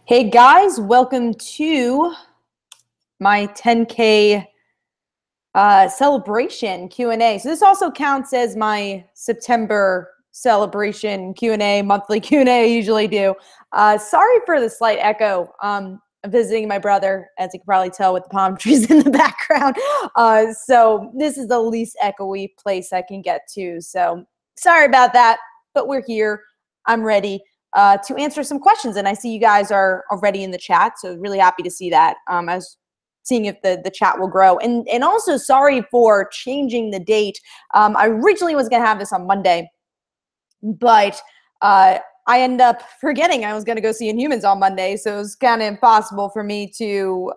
Hey guys, welcome to my 10K celebration Q&A. So this also counts as my September celebration Q&A, monthly Q&A I usually do. Sorry for the slight echo. I'm visiting my brother, as you can probably tell with the palm trees in the background. So this is the least echoey place I can get to. So sorry about that, but we're here. I'm ready to answer some questions. And I see you guys are already in the chat, so really happy to see that. I was seeing if the chat will grow. And also sorry for changing the date. I originally was going to have this on Monday, but I ended up forgetting I was going to go see Inhumans on Monday, so it was kind of impossible for me to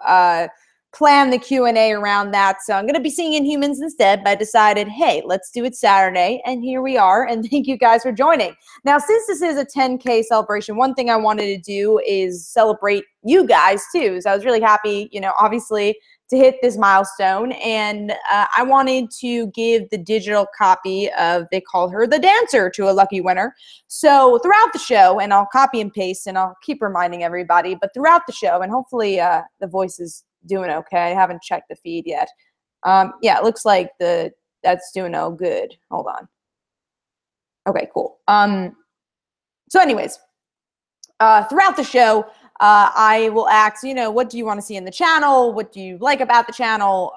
plan the Q&A around that. So I'm going to be seeing Inhumans instead, but I decided, hey, let's do it Saturday, and here we are, and thank you guys for joining. Now, since this is a 10K celebration, one thing I wanted to do is celebrate you guys too. So I was really happy, obviously, to hit this milestone, and I wanted to give the digital copy of They Call Her the Dancer to a lucky winner. So throughout the show, and I'll copy and paste, and I'll keep reminding everybody, but throughout the show, and hopefully the voice is doing okay. I haven't checked the feed yet. Yeah, it looks like that's doing all good. Hold on. Okay, cool. So anyways, throughout the show, I will ask, what do you want to see in the channel? What do you like about the channel?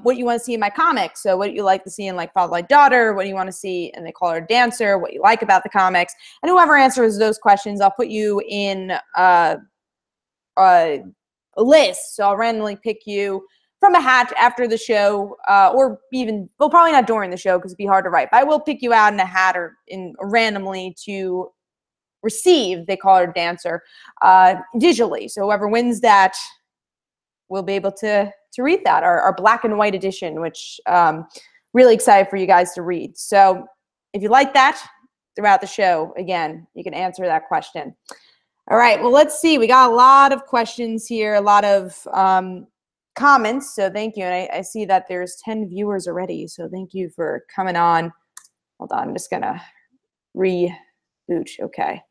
What you want to see in my comics? So what you like to see in like Father Like Daughter? What do you want to see in They Call Her Dancer? What you like about the comics? And whoever answers those questions, I'll put you in a list. So I'll randomly pick you from a hat after the show, or even, well, probably not during the show because it'd be hard to write, but I will pick you out in a hat or randomly to receive They Call Her Dancer digitally. So whoever wins that will be able to read that, our black and white edition, which really excited for you guys to read. So if you like that throughout the show, again, you can answer that question. All right, well, let's see. We got a lot of questions here, a lot of comments, so thank you. And I see that there's 10 viewers already, so thank you for coming on. Hold on, I'm just going to reboot. Okay.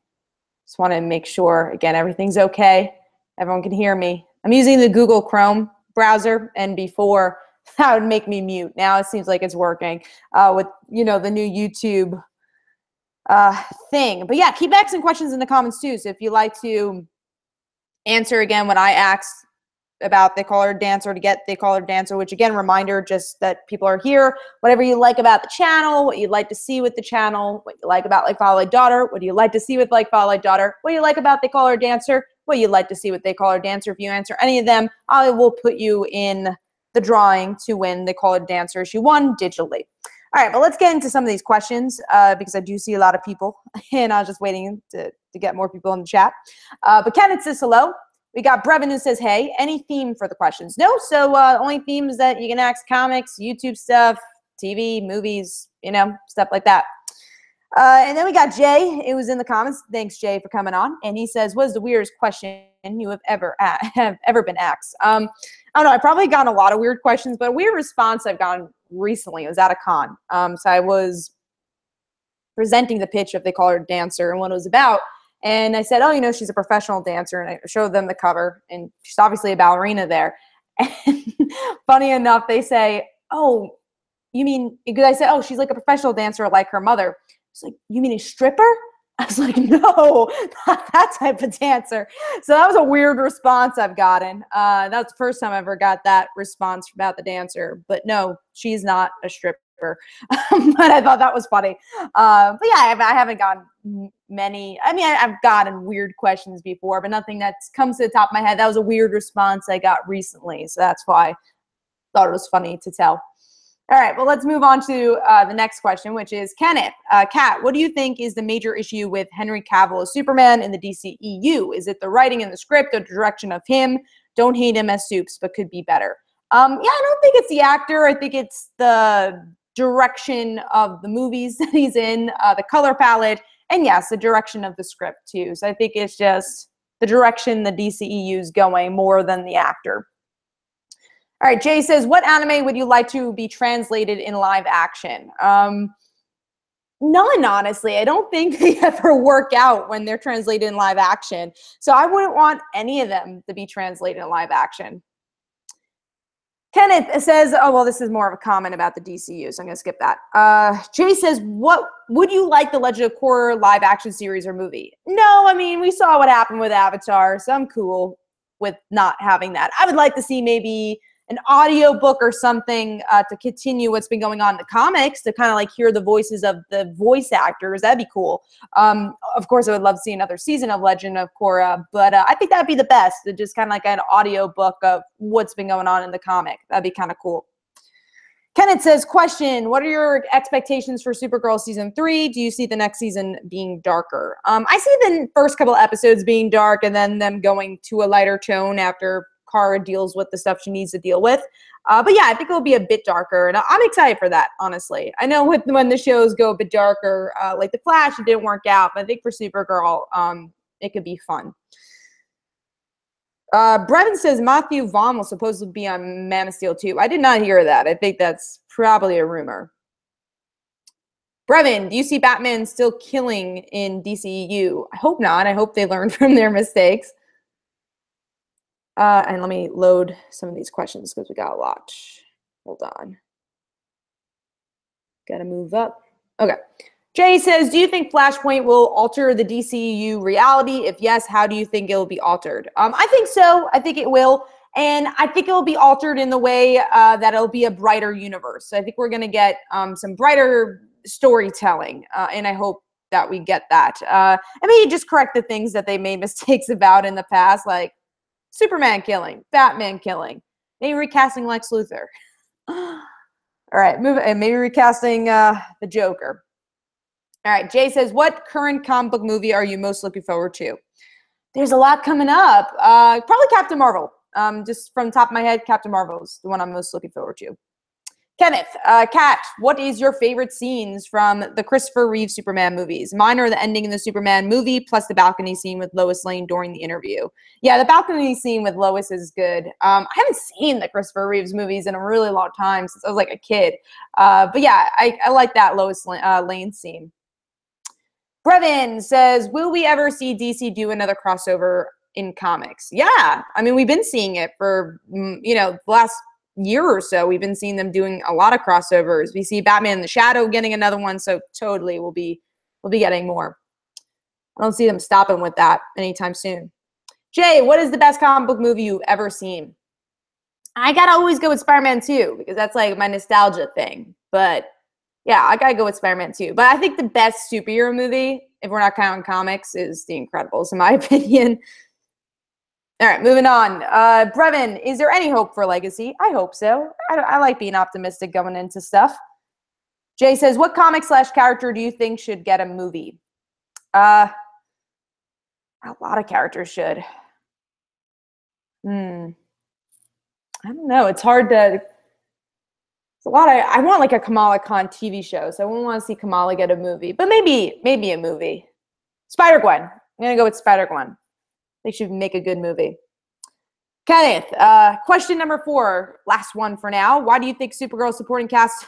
Just want to make sure, again, everything's okay. Everyone can hear me. I'm using the Google Chrome browser, and before, that would make me mute. Now it seems like it's working with, the new YouTube thing. But yeah, keep asking questions in the comments too. So if you like to answer again when I asked about They Call Her Dancer, to get They Call Her Dancer, which again, reminder, just that people are here, whatever you like about the channel, what you'd like to see with the channel, what you like about Like Father Like Daughter, what do you like to see with Like Father Like Daughter, what you like about They Call Her Dancer, what you'd like to see with They Call Her Dancer. If you answer any of them, I will put you in the drawing to win They Call Her Dancer issue 1 digitally. All right, but let's get into some of these questions because I do see a lot of people, and I was just waiting to get more people in the chat. But Kenneth says hello. We got Brevin who says, hey, any theme for the questions? No, so only themes that you can ask: comics, YouTube stuff, TV, movies, stuff like that. And then we got Jay, who was in the comments. Thanks, Jay, for coming on. And he says, what is the weirdest question you have ever been asked? I don't know. I've probably gotten a lot of weird questions, but a weird response I've gotten recently. It was at a con. So I was presenting the pitch of They Call Her Dancer and what it was about. And I said, oh, she's a professional dancer. And I showed them the cover. And she's obviously a ballerina there. And funny enough, they say, oh, you mean, because I said, oh, she's like a professional dancer like her mother. She's like, you mean a stripper? I was like, no, not that type of dancer. So that was a weird response I've gotten. That's the first time I ever got that response about the dancer. But no, she's not a stripper. But I thought that was funny. But yeah, I haven't gotten many. I mean, I've gotten weird questions before, but nothing that comes to the top of my head. That was a weird response I got recently. So that's why I thought it was funny to tell. All right, well, let's move on to the next question, which is, Kenneth, Kat, what do you think is the major issue with Henry Cavill as Superman in the DCEU? Is it the writing in the script or the direction of him? Don't hate him as Supes, but could be better. Yeah, I don't think it's the actor. I think it's the direction of the movies that he's in, the color palette, and yes, the direction of the script too. So I think it's just the direction the DCEU is going more than the actor. All right, Jay says, what anime would you like to be translated in live action? None, honestly. I don't think they ever work out when they're translated in live action. So I wouldn't want any of them to be translated in live action. Kenneth says, oh, well, this is more of a comment about the DCU, so I'm going to skip that. Jay says, what would you like the Legend of Korra live action series or movie? No, I mean, we saw what happened with Avatar, so I'm cool with not having that. I would like to see maybe an audio book or something to continue what's been going on in the comics, to kind of like hear the voices of the voice actors. That'd be cool. Of course, I would love to see another season of Legend of Korra, but I think that'd be the best, to just kind of like an audio book of what's been going on in the comic. That'd be kind of cool. Kenneth says, question, what are your expectations for Supergirl season 3? Do you see the next season being darker? I see the first couple episodes being dark and then them going to a lighter tone after Kara deals with the stuff she needs to deal with. But yeah, I think it'll be a bit darker, and I'm excited for that, honestly. I know when the shows go a bit darker, like The Flash, it didn't work out, but I think for Supergirl, it could be fun. Brevin says Matthew Vaughn will supposedly be on Man of Steel 2. I did not hear that. I think that's probably a rumor. Brevin, do you see Batman still killing in DCEU? I hope not. I hope they learned from their mistakes. And let me load some of these questions because we got a lot. Hold on. Gotta move up. Okay. Jay says, do you think Flashpoint will alter the DCEU reality? If yes, how do you think it will be altered? I think so. I think it will. And I think it will be altered in the way that it'll be a brighter universe. So I think we're going to get some brighter storytelling. And I hope that we get that. And maybe just correct the things that they made mistakes about in the past, like Superman killing, Batman killing, maybe recasting Lex Luthor. All right, maybe recasting the Joker. All right, Jay says, what current comic book movie are you most looking forward to? There's a lot coming up. Probably Captain Marvel. Just from the top of my head, Captain Marvel is the one I'm most looking forward to. Kenneth, Kat, what is your favorite scenes from the Christopher Reeve Superman movies? Mine are the ending in the Superman movie plus the balcony scene with Lois Lane during the interview. Yeah, the balcony scene with Lois is good. I haven't seen the Christopher Reeves movies in a really long time, since I was like a kid. But yeah, I like that Lois Lane scene. Brevin says, will we ever see DC do another crossover in comics? Yeah, I mean, we've been seeing it for, the last year or so. We've been seeing them doing a lot of crossovers. We see Batman in the Shadow getting another one, so totally we'll be getting more. I don't see them stopping with that anytime soon. Jay, what is the best comic book movie you've ever seen? I gotta always go with Spider-Man 2 because that's like my nostalgia thing. But yeah, I gotta go with Spider-Man 2. But I think the best superhero movie, if we're not counting comics, is The Incredibles, in my opinion. All right, moving on. Brevin, is there any hope for Legacy? I hope so. I like being optimistic going into stuff. Jay says, what comic/character do you think should get a movie? A lot of characters should. I don't know. It's hard to... It's a lot of... I want like a Kamala Khan TV show, so I wouldn't want to see Kamala get a movie. But maybe a movie. Spider-Gwen. I'm going to go with Spider-Gwen. They should make a good movie. Kenneth, question number 4, last one for now. Why do you think Supergirl supporting cast?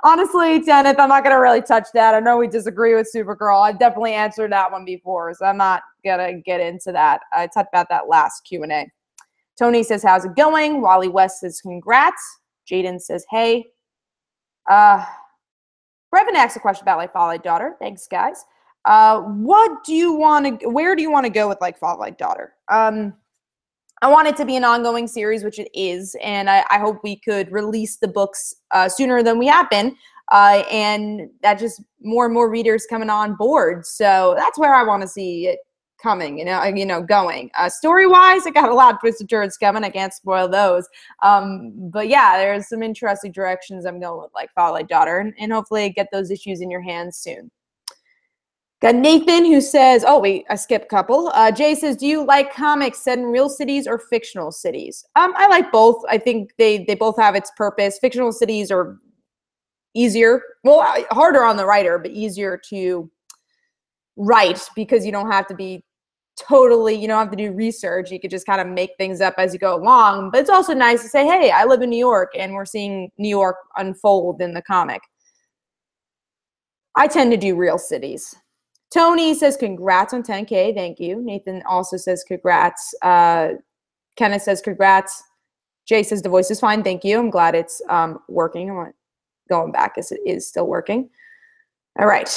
Honestly, Kenneth, I'm not going to really touch that. I know we disagree with Supergirl. I definitely answered that one before, so I'm not going to get into that. I talked about that last Q&A. Tony says, how's it going? Wally West says, congrats. Jaden says, hey. Brevin asked a question about like Fall Out Daughter. Thanks, guys. Where do you want to go with like Fall Out Daughter? I want it to be an ongoing series, which it is, and I hope we could release the books sooner than we have been, and that just more and more readers coming on board. So that's where I want to see it coming, going. Story-wise, I got a lot of twists and turns coming. I can't spoil those. But yeah, there's some interesting directions I'm going with, like Fall Out Daughter, and hopefully get those issues in your hands soon. Got Nathan who says, oh, wait, I skipped a couple. Jay says, do you like comics set in real cities or fictional cities? I like both. I think they both have its purpose. Fictional cities are easier, well, harder on the writer, but easier to write because you don't have to be you don't have to do research. You could just kind of make things up as you go along. But it's also nice to say, hey, I live in New York, and we're seeing New York unfold in the comic. I tend to do real cities. Tony says, congrats on 10K. Thank you. Nathan also says, congrats. Kenneth says, congrats. Jay says, the voice is fine. Thank you. I'm glad it's working. I'm going back as it is still working. All right.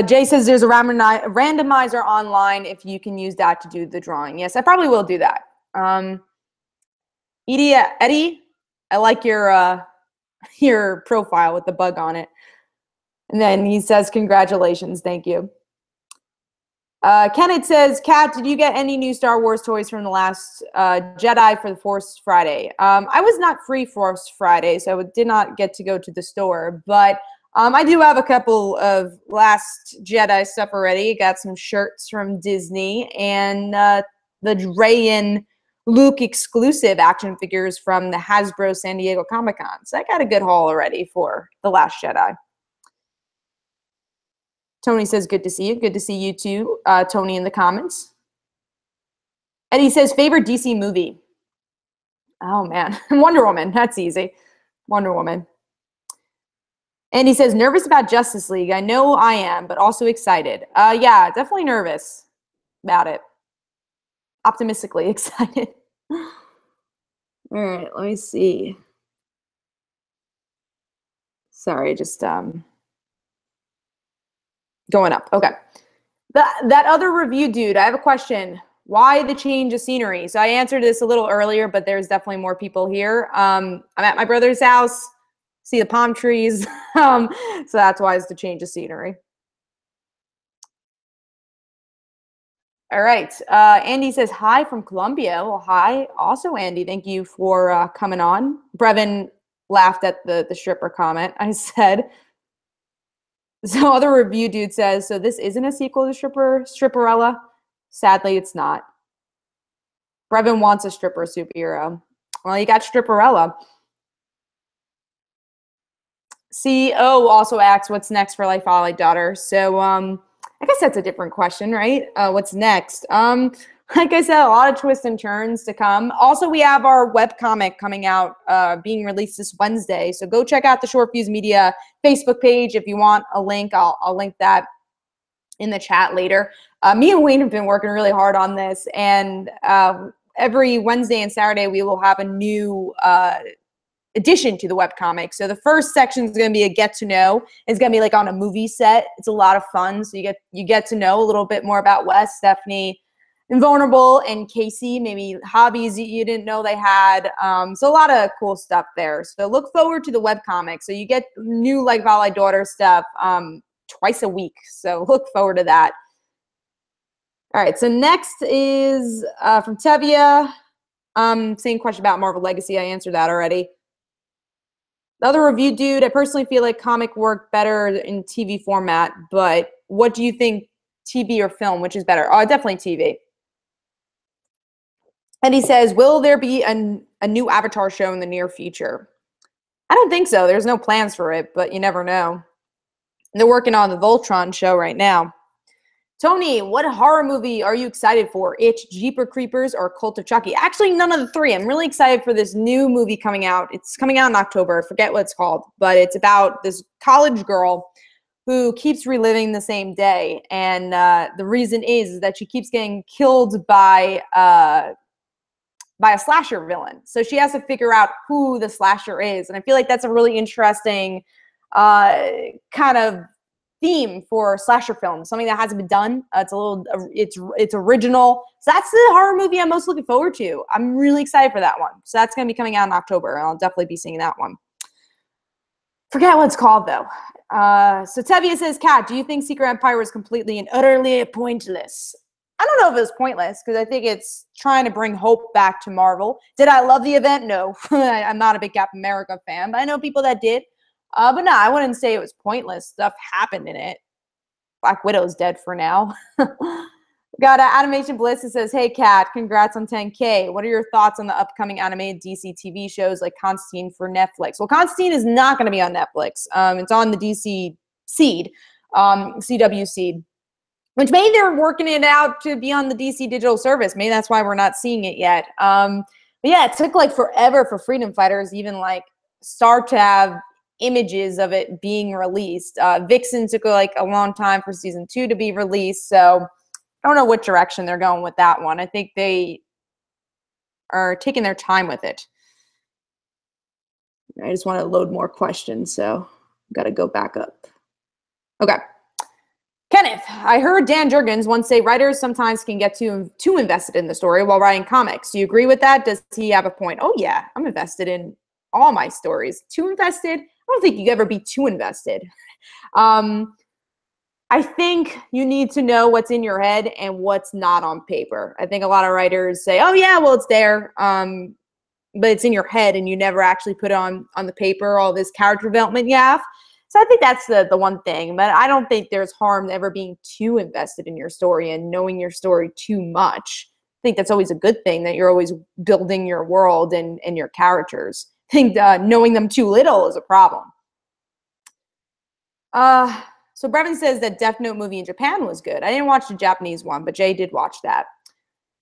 Jay says there's a randomizer online if you can use that to do the drawing. Yes, I probably will do that. Eddie, I like your profile with the bug on it. And then he says, congratulations. Thank you. Kenneth says, Kat, did you get any new Star Wars toys from the last Jedi for the Force Friday? I was not free Force Friday, so I did not get to go to the store. But I do have a couple of Last Jedi stuff already. Got some shirts from Disney and the Rey and Luke exclusive action figures from the Hasbro San Diego Comic-Con. So I got a good haul already for The Last Jedi. Tony says, good to see you. Good to see you too, Tony, in the comments. Eddie says, favorite DC movie? Oh, man. Wonder Woman. That's easy. Wonder Woman. And he says, nervous about Justice League. I know I am, but also excited. Yeah, definitely nervous about it. Optimistically excited. All right, let me see. Sorry, just going up. Okay. That other review dude, I have a question. Why the change of scenery? So I answered this a little earlier, but there's definitely more people here. I'm at my brother's house. See the palm trees. So that's why it's the change of scenery. All right. Andy says, hi from Colombia. Well, hi. Also, Andy, thank you for coming on. Brevin laughed at the stripper comment. I said, so other review dude says, so this isn't a sequel to Stripperella? Sadly, it's not. Brevin wants a stripper superhero. Well, you got Stripperella. CEO also asks, what's next for Life Folly Daughter? So I guess that's a different question, right? What's next? Like I said, a lot of twists and turns to come. Also, we have our webcomic coming out, being released this Wednesday. So go check out the Short Fuse Media Facebook page if you want a link. I'll link that in the chat later. Me and Wayne have been working really hard on this, and every Wednesday and Saturday we will have a new addition to the webcomic. So the first section is going to be a get to know. It's going to be like on a movie set. It's a lot of fun. So you get to know a little bit more about Wes, Stephanie, Invulnerable, and Casey, maybe hobbies you didn't know they had. So a lot of cool stuff there. So look forward to the webcomic. So you get new Like Valley Daughter stuff twice a week. So look forward to that. All right, so next is from Tevia. Same question about Marvel Legacy. I answered that already. The other review dude, I personally feel like comic worked better in TV format, but what do you think, TV or film, which is better? Oh, definitely TV. And he says, will there be a new Avatar show in the near future? I don't think so. There's no plans for it, but you never know. They're working on the Voltron show right now. Tony, what horror movie are you excited for? Itch, Jeeper Creepers, or Cult of Chucky? Actually, none of the three. I'm really excited for this new movie coming out. It's coming out in October. I forget what it's called, but it's about this college girl who keeps reliving the same day. And the reason is that she keeps getting killed by a slasher villain. So she has to figure out who the slasher is. And I feel like that's a really interesting kind of theme for slasher films, something that hasn't been done. It's original. So that's the horror movie I'm most looking forward to. I'm really excited for that one. So that's going to be coming out in October, and I'll definitely be seeing that one. Forget what it's called, though. So Tevia says, Kat, do you think Secret Empire was completely and utterly pointless? I don't know if it was pointless, because I think it's trying to bring hope back to Marvel. Did I love the event? No. I'm not a big Captain America fan, but I know people that did. But no, I wouldn't say it was pointless. Stuff happened in it. Black Widow's dead for now. Got Animation Bliss that says, hey, Kat, congrats on 10K. What are your thoughts on the upcoming animated DC TV shows like Constantine for Netflix? Well, Constantine is not going to be on Netflix. It's on the DC seed, CW seed, which maybe they're working it out to be on the DC digital service. Maybe that's why we're not seeing it yet. But yeah, it took like forever for Freedom Fighters even like start to have images of it being released. Vixen took like a long time for season 2 to be released, so I don't know what direction they're going with that one. I think they are taking their time with it. I just want to load more questions, so got to go back up. Okay. Kenneth, I heard Dan Jurgens once say writers sometimes can get too invested in the story while writing comics. Do you agree with that? Does he have a point? Oh, yeah. I'm invested in all my stories. Too invested? I don't think you could ever be too invested. I think you need to know what's in your head and what's not on paper. I think a lot of writers say, oh, yeah, well, it's there. But it's in your head and you never actually put on the paper all this character development you have. So I think that's the one thing, but I don't think there's harm ever being too invested in your story and knowing your story too much. I think that's always a good thing, that you're always building your world and your characters. I think knowing them too little is a problem. So Brevin says that Death Note movie in Japan was good. I didn't watch the Japanese one, but Jay did watch that.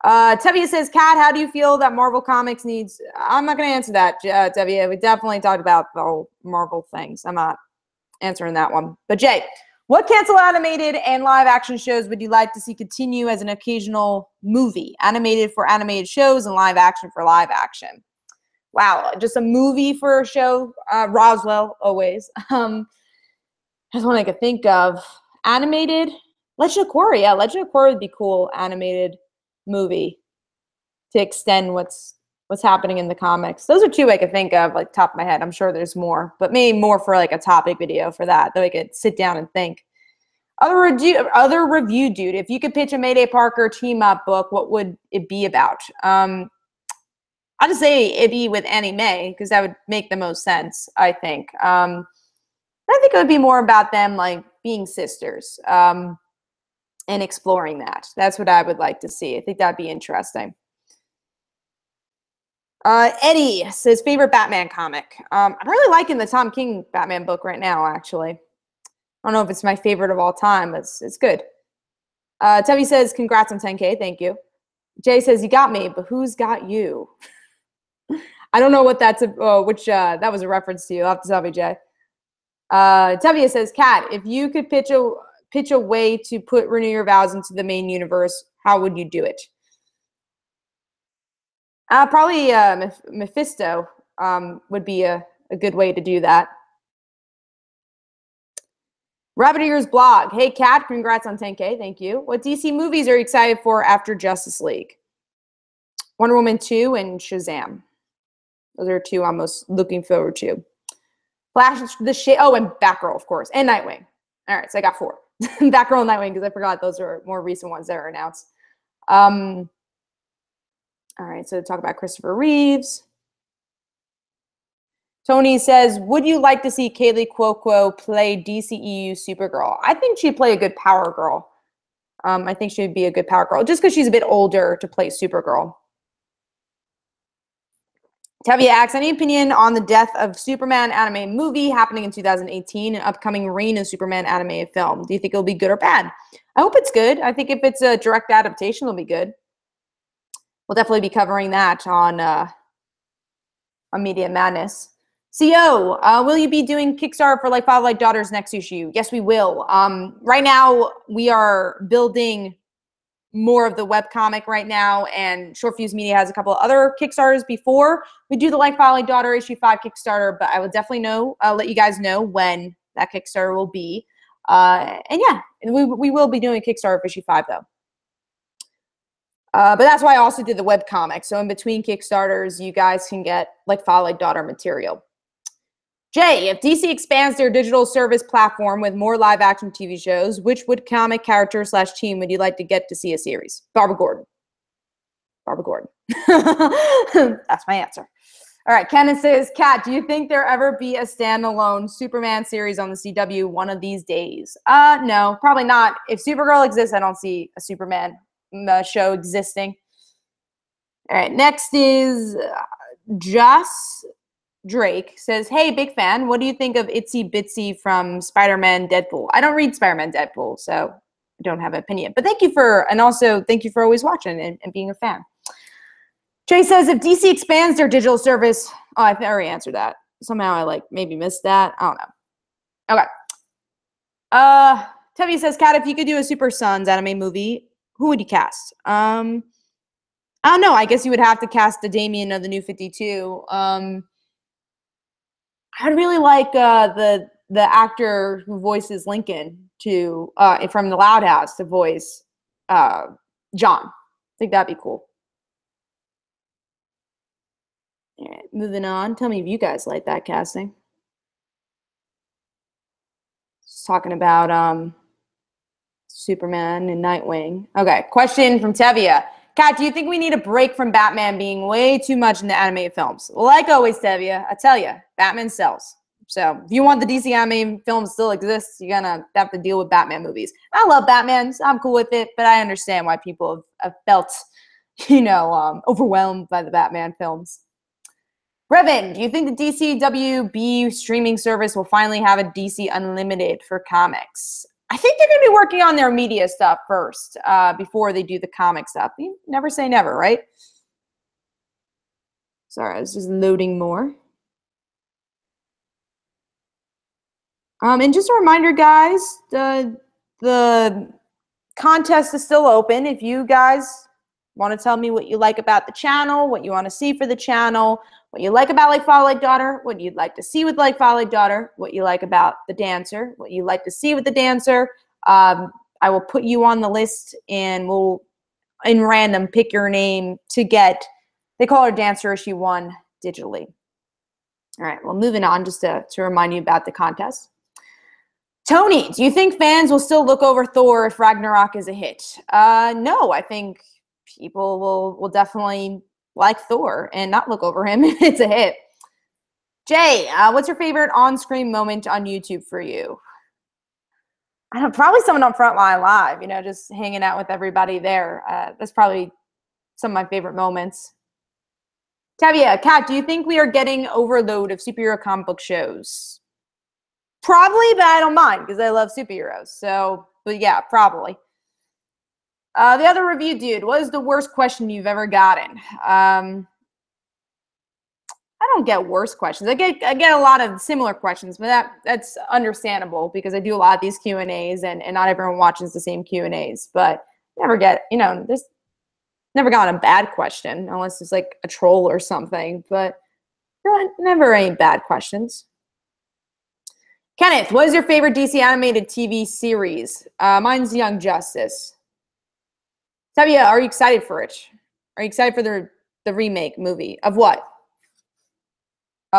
Tevia says, Kat, how do you feel that Marvel Comics needs... I'm not going to answer that, Tevia. We definitely talked about the whole Marvel things. I'm not answering that one. But Jay, what cancel animated and live action shows would you like to see continue as an occasional movie? Animated for animated shows and live action for live action. Wow, just a movie for a show? Roswell, always. That's one I could think of. Animated? Legend of Korra. Yeah, Legend of Korra would be cool. Animated movie to extend what's happening in the comics. Those are two I could think of, like top of my head. I'm sure there's more, but maybe more for like a topic video for that I could sit down and think. Other review dude, if you could pitch a Mayday Parker team up book, what would it be about? I'll just say it'd be with Annie Mae, because that would make the most sense, I think. I think it would be more about them like being sisters and exploring that. That's what I would like to see. I think that'd be interesting. Eddie says, favorite Batman comic. I'm really liking the Tom King Batman book right now, actually. I don't know if it's my favorite of all time, but it's good. Tevi says, congrats on 10K. Thank you. Jay says, you got me, but who's got you? I don't know what that's, that was a reference to. You'll have to tell me, Jay. Tevia says, Kat, if you could pitch a way to put Renew Your Vows into the main universe, how would you do it? Probably Mephisto would be a good way to do that. Rabbit Ears blog. Hey, Kat, congrats on 10K. Thank you. What DC movies are you excited for after Justice League? Wonder Woman 2 and Shazam. Those are two I'm most looking forward to. Flash, and Batgirl, of course, and Nightwing. All right, so I got 4. Batgirl and Nightwing, because I forgot those are more recent ones that are announced. All right, so talk about Christopher Reeves. Tony says, would you like to see Kaylee Cuoco play DCEU Supergirl? I think she'd play a good Power Girl. I think she'd be a good Power Girl, just because she's a bit older to play Supergirl. Tevia asks, any opinion on the Death of Superman anime movie happening in 2018 and upcoming Reign of Superman animated film? Do you think it'll be good or bad? I hope it's good. I think if it's a direct adaptation, it'll be good. We'll definitely be covering that on Media Madness. CO, will you be doing Kickstarter for like Fatherlike Daughters next issue? Yes, we will. Right now, we are building more of the webcomic right now, and Short Fuse Media has a couple of other Kickstarters before we do the Like Fatherlike Daughter issue 5 Kickstarter, but I will definitely let you guys know when that Kickstarter will be. And yeah, we will be doing a Kickstarter for issue 5 though. But that's why I also did the webcomic. So in between Kickstarters, you guys can get like Fatherlike Daughter material. Jay, if DC expands their digital service platform with more live action TV shows, which would comic character / team would you like to get to see a series? Barbara Gordon. Barbara Gordon. That's my answer. All right, Kenneth says, Kat, do you think there ever be a standalone Superman series on the CW one of these days? No, probably not. If Supergirl exists, I don't see a Superman show existing. All right, next is Joss Drake says, hey, big fan. What do you think of Itsy Bitsy from Spider-Man Deadpool? I don't read Spider-Man Deadpool, so I don't have an opinion. But thank you for always watching and being a fan. Jay says, if DC expands their digital service, I already answered that. somehow I like maybe missed that. I don't know. Okay. Tevi says, Kat, if you could do a Super Sons anime movie, who would you cast? I don't know. I guess you would have to cast the Damien of the New 52. I'd really like the actor who voices Lincoln to from the Loud House to voice John. I think that'd be cool. All right, moving on. Tell me if you guys like that casting. Just talking about Superman and Nightwing. Okay, question from Tevia. Kat, do you think we need a break from Batman being way too much in the animated films? Like always, Tevia, I tell you, Batman sells. So if you want the DC animated films to still exist, you're going to have to deal with Batman movies. I love Batman, so I'm cool with it, but I understand why people have felt, overwhelmed by the Batman films. Brevin, do you think the DCWB streaming service will finally have a DC Unlimited for comics? I think they're going to be working on their media stuff first before they do the comic stuff. You never say never, right? Sorry, I was just loading more. And just a reminder, guys, the contest is still open. If you guys want to tell me what you like about the channel, what you want to see for the channel, what you like about Like Father, Like Daughter, what you'd like to see with Like Father, Like Daughter, what you like about the dancer, what you like to see with the dancer, I will put you on the list and we'll, in random, pick your name to get, they call her Dancer Issue 1 digitally. All right, well, moving on, just to remind you about the contest. Tony, do you think fans will still look over Thor if Ragnarok is a hit? No, I think people will definitely like Thor and not look over him if it's a hit. Jay, what's your favorite on-screen moment on YouTube for you? I don't know, probably someone on Frontline Live, just hanging out with everybody there. That's probably some of my favorite moments. Tavia, Kat, do you think we are getting overload of superhero comic book shows? Probably, but I don't mind because I love superheroes. So, but yeah, probably. The other review dude, what is the worst question you've ever gotten? I don't get worse questions. I get a lot of similar questions, but that's understandable because I do a lot of these Q&As and not everyone watches the same Q&As. But never get, there's never gotten a bad question unless it's like a troll or something. But never any bad questions. Kenneth, what is your favorite DC animated TV series? Mine's Young Justice. Tabia, are you excited for it? Are you excited for the remake movie? Of what?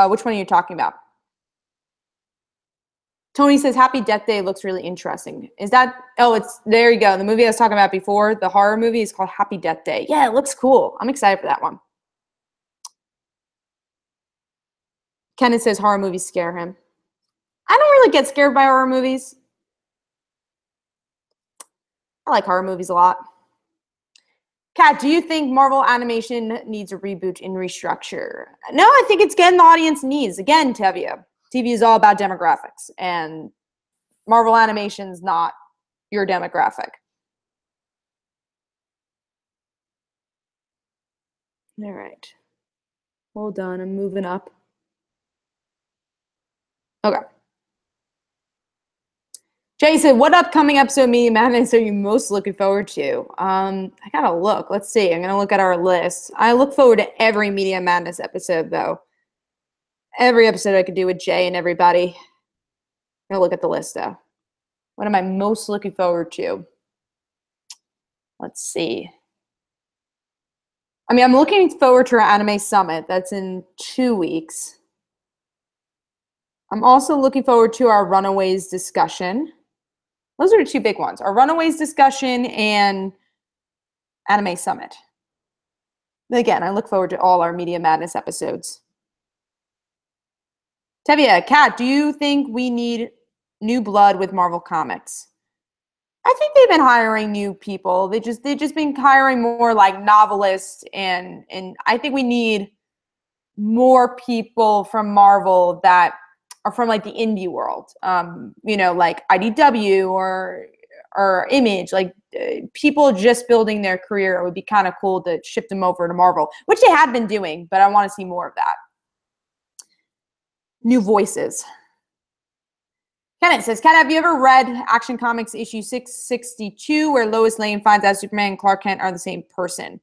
Which one are you talking about? Tony says, Happy Death Day looks really interesting. Is that, there you go. The movie I was talking about before, the horror movie, is called Happy Death Day. Yeah, it looks cool. I'm excited for that one. Kenneth says horror movies scare him. I don't really get scared by horror movies. I like horror movies a lot. Kat, do you think Marvel animation needs a reboot and restructure? No, I think it's getting the audience needs. Again, Tevia, TV is all about demographics, and Marvel animation's not your demographic. All right. Well done. I'm moving up. Okay. Jason, what upcoming episode of Media Madness are you most looking forward to? I gotta look. Let's see. I'm gonna look at our list. I look forward to every Media Madness episode, though. Every episode I could do with Jay and everybody. I'm gonna look at the list, though. What am I most looking forward to? Let's see. I mean, I'm looking forward to our Anime Summit. That's in 2 weeks. I'm also looking forward to our Runaways discussion. Those are the two big ones. Our Runaways discussion and Anime Summit. Again, I look forward to all our Media Madness episodes. Tevia, Kat, do you think we need new blood with Marvel Comics? I think they've been hiring new people. They've just been hiring more like novelists, and I think we need more people from Marvel that are from like the indie world, like IDW or Image, like people just building their career. It would be kind of cool to ship them over to Marvel, which they have been doing, but I want to see more of that. new voices. Kenneth says, Kat, have you ever read Action Comics issue 662 where Lois Lane finds out Superman and Clark Kent are the same person?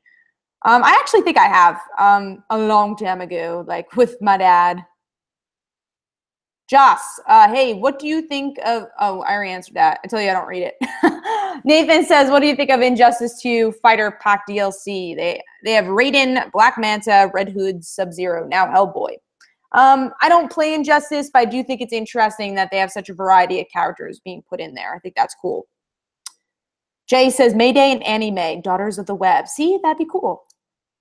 I actually think I have a long time ago, like with my dad. Joss, hey, what do you think of, oh, I already answered that. I tell you I don't read it. Nathan says, what do you think of Injustice 2 Fighter Pack DLC? They have Raiden, Black Manta, Red Hood, Sub-Zero, now Hellboy. I don't play Injustice, but I do think it's interesting that they have such a variety of characters being put in there. I think that's cool. Jay says, Mayday and Annie Mae, Daughters of the Web. See, that'd be cool.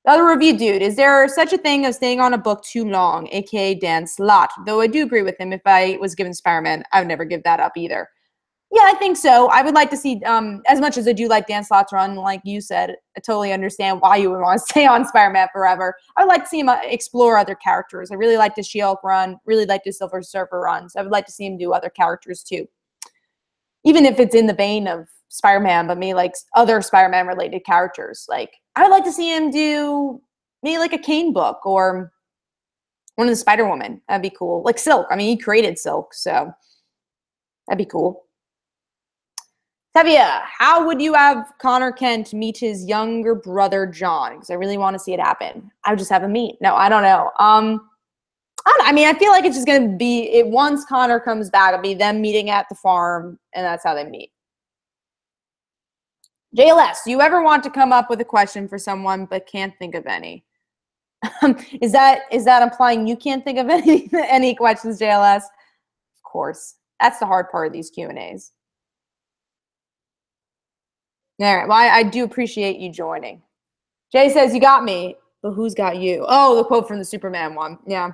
The other review dude, is there such a thing as staying on a book too long, aka Dan Slott? Though I do agree with him, if I was given Spider-Man, I would never give that up either. Yeah, I think so. I would like to see, as much as I do like Dan Slott's run, like you said, I totally understand why you would want to stay on Spider-Man forever. I would like to see him explore other characters. I really like the She-Hulk run, really like the Silver Surfer runs. I would like to see him do other characters too. Even if it's in the vein of Spider-Man, but maybe like other Spider-Man related characters. Like, I would like to see him do maybe like a Kane book or one of the Spider-Woman. That'd be cool. Like Silk. I mean, he created Silk, so that'd be cool. Tevia, how would you have Connor Kent meet his younger brother, John? Because I really want to see it happen. I would just have him meet. No, I don't know. I mean, I feel like it's just going to be, once Connor comes back, it'll be them meeting at the farm, and that's how they meet. JLS, do you ever want to come up with a question for someone but can't think of any? Is that implying you can't think of any questions, JLS? Of course. That's the hard part of these Q&As. All right. Well, I do appreciate you joining. Jay says, you got me, but who's got you? Oh, the quote from the Superman one. Yeah.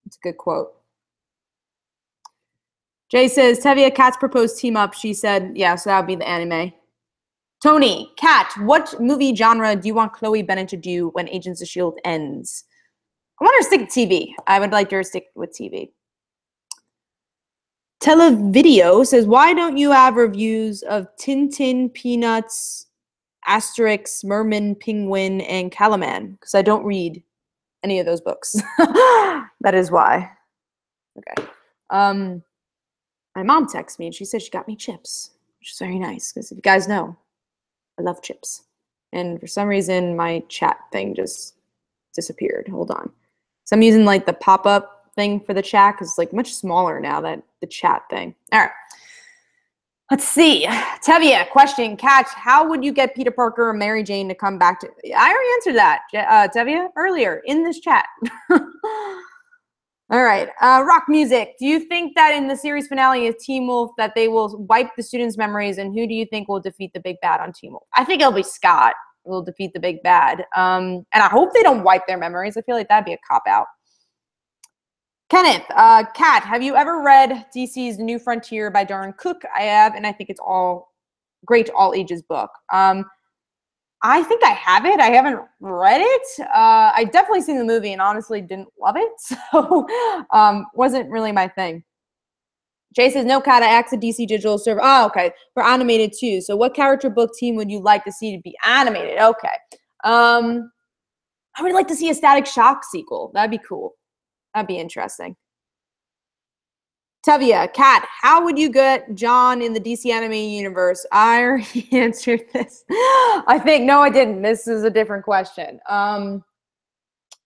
It's a good quote. Jay says, Tevia, Kat's proposed team up. She said, yeah, so that would be the anime. Tony, Kat, what movie genre do you want Chloe Bennett to do when Agents of S.H.I.E.L.D. ends? I want her to stick to TV. I would like her to stick with TV. Televideo says, why don't you have reviews of Tintin, Peanuts, Asterix, Merman, Penguin, and Calaman? Because I don't read any of those books. That is why. Okay. My mom texted me and she said she got me chips, which is very nice because if you guys know, I love chips. And for some reason, my chat thing just disappeared. Hold on. So I'm using like the pop-up thing for the chat because it's like much smaller now than the chat thing. All right. Let's see. Tevia, question. Kat, how would you get Peter Parker or Mary Jane to come back to... I already answered that, Tevia, earlier in this chat. All right. Rock music. Do you think that in the series finale of Teen Wolf that they will wipe the students' memories, and who do you think will defeat the big bad on Teen Wolf? I think it'll be Scott who will defeat the big bad. And I hope they don't wipe their memories. I feel like that'd be a cop-out. Kenneth, Kat, have you ever read DC's New Frontier by Darren Cook? I have, and I think it's all great all ages book. I think I have it. I haven't read it. I definitely seen the movie and honestly didn't love it. So wasn't really my thing. Jay says, no, Kat, I asked the DC Digital server. Oh, okay. For animated too. So what character book team would you like to see to be animated? Okay. I would like to see a Static Shock sequel. That'd be cool. That'd be interesting. Tevia, Kat, how would you get John in the DC animated universe? I already answered this. I think, no, I didn't. This is a different question. I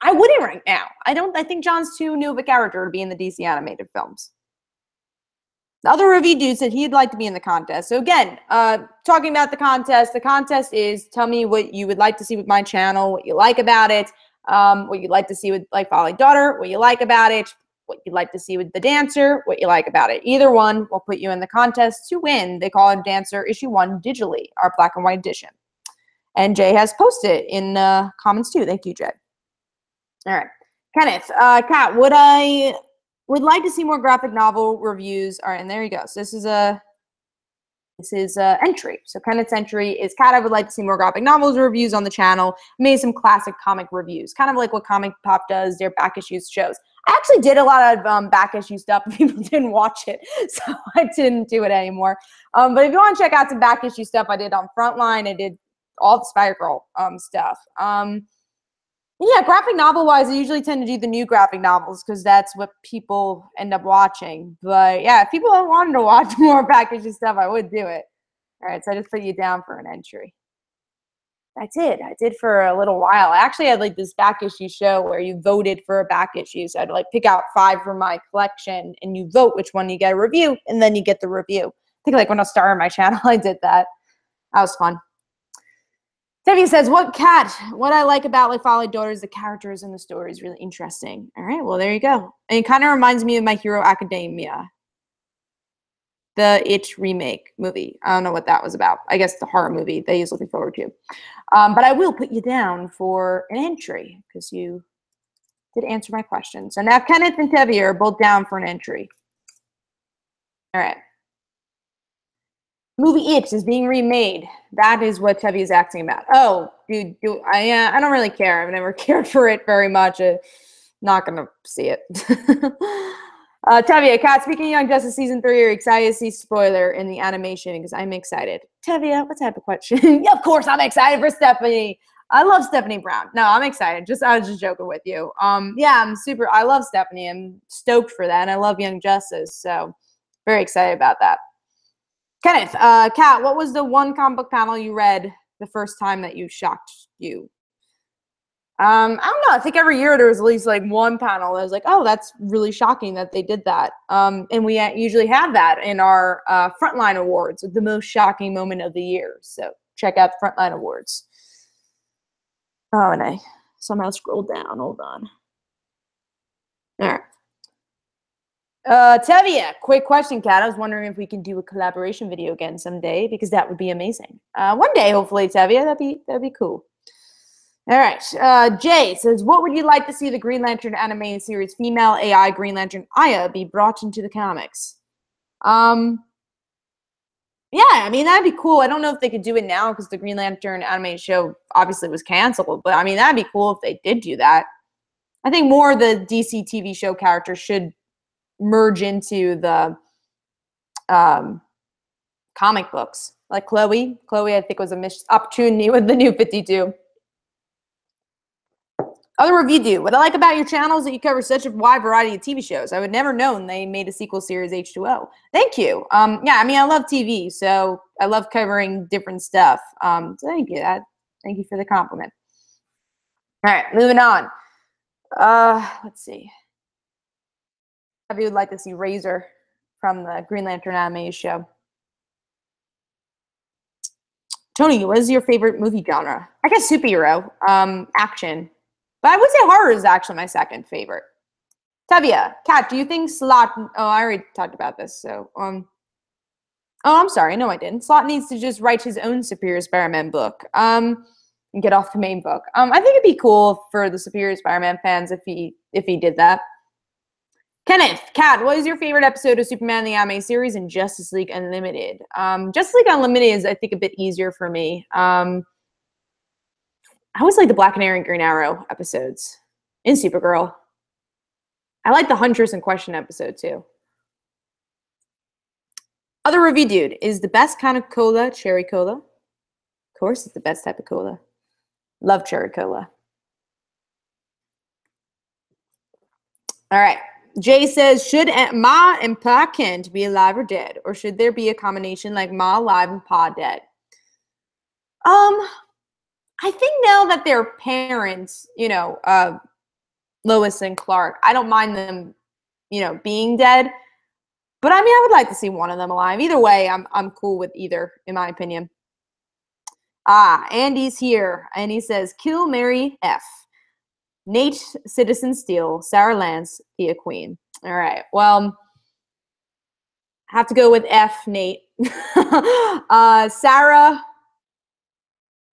wouldn't right now. I think John's too new of a character to be in the DC animated films. The other review dude said he'd like to be in the contest. So again, talking about the contest is tell me what you would like to see with my channel, what you like about it, what you'd like to see with like Folly Daughter, what you like about it, what you'd like to see with the Dancer, what you like about it. Either one will put you in the contest to win. They call it Dancer Issue 1 digitally, our black and white edition. And Jay has posted it in comments too. Thank you, Jay. All right. Kenneth, Kat, would like to see more graphic novel reviews. All right, and there you go. So this is entry. So Kenneth's entry is, Kat, I would like to see more graphic novels reviews on the channel. Made some classic comic reviews, kind of like what Comic Pop does, their back issues shows. I actually did a lot of back issue stuff. People didn't watch it, so I didn't do it anymore. But if you want to check out some back issue stuff, I did on Frontline. I did all the Spider-Girl stuff. Yeah, Yeah, graphic novel wise, I usually tend to do the new graphic novels because that's what people end up watching. But yeah, if people wanted to watch more packaged stuff, I would do it. All right, so I just put you down for an entry. I did for a little while. I actually had like this back issue show where you voted for a back issue. So I'd like pick out 5 from my collection and you vote which one you get a review and then you get the review. I think like when I started my channel, I did that. That was fun. Debbie says, what I like about like Folly Daughters, the characters in the story is really interesting. All right, well, there you go. And it kind of reminds me of My Hero Academia. The It remake movie. I don't know what that was about. I guess the horror movie that he's looking forward to. But I will put you down for an entry because you did answer my question. So now Kenneth and Tevi are both down for an entry. All right. Movie It is being remade. That is what Tevi is asking about. Oh, dude, I don't really care. I've never cared for it very much. Not going to see it. Tevia, Kat, speaking of Young Justice Season 3, are you excited to see spoiler in the animation? Because I'm excited. Tevia, what type of question? Yeah, of course, I'm excited for Stephanie. I love Stephanie Brown. No, I'm excited. I was just joking with you. Yeah, I love Stephanie. I'm stoked for that. And I love Young Justice. So very excited about that. Kenneth, Kat, what was the one comic book panel you read the first time that you shocked you? I don't know. I think every year there was at least like one panel that was like, oh, that's really shocking that they did that. And we usually have that in our Frontline Awards, the most shocking moment of the year. So check out the Frontline Awards. Oh, and I somehow scrolled down. Hold on. All right. Tevia, quick question, Kat. I was wondering if we can do a collaboration video again someday because that would be amazing. One day, hopefully, Tevia. That'd be cool. All right. Jay says, what would you like to see the Green Lantern animated series female AI Green Lantern Aya be brought into the comics? Yeah, I mean, that'd be cool. I don't know if they could do it now because the Green Lantern animated show obviously was canceled. But, I mean, that'd be cool if they did do that. I think more of the DC TV show characters should merge into the comic books. Like Chloe. Chloe, I think, was a missed opportunity with the New 52. Other review do. What I like about your channel is that you cover such a wide variety of TV shows. I would never known they made a sequel series H2O. Thank you. Yeah, I mean, I love TV, so I love covering different stuff. So thank you. Thank you for the compliment. All right, moving on. Let's see. If you would like to see Razor from the Green Lantern animated show. Tony, what is your favorite movie genre? I guess superhero, action. But I would say horror is actually my second favorite. Tevia, Kat, do you think Slott... Oh, I already talked about this. So, oh, I'm sorry. No, I didn't. Slott needs to just write his own Superior Spider-Man book and get off the main book. I think it'd be cool for the Superior Spider-Man fans if he did that. Kenneth, Kat, what is your favorite episode of Superman the Anime series and Justice League Unlimited? Justice League Unlimited is, I think, a bit easier for me. I always like the Black Canary and Green Arrow episodes in Supergirl. I like the Huntress in Question episode too. Other review dude, is the best kind of cola cherry cola? Of course, it's the best type of cola. Love cherry cola. All right. Jay says, should Ma and Pa Kent be alive or dead? Or should there be a combination like Ma alive and Pa dead? I think now that they're parents, you know, Lois and Clark, I don't mind them, you know, being dead. But I mean, I would like to see one of them alive. Either way, I'm cool with either, in my opinion. Andy's here, and he says, kill Mary F. Nate Citizen Steel, Sarah Lance, Thea Queen. All right, well, I have to go with F, Nate. Sarah,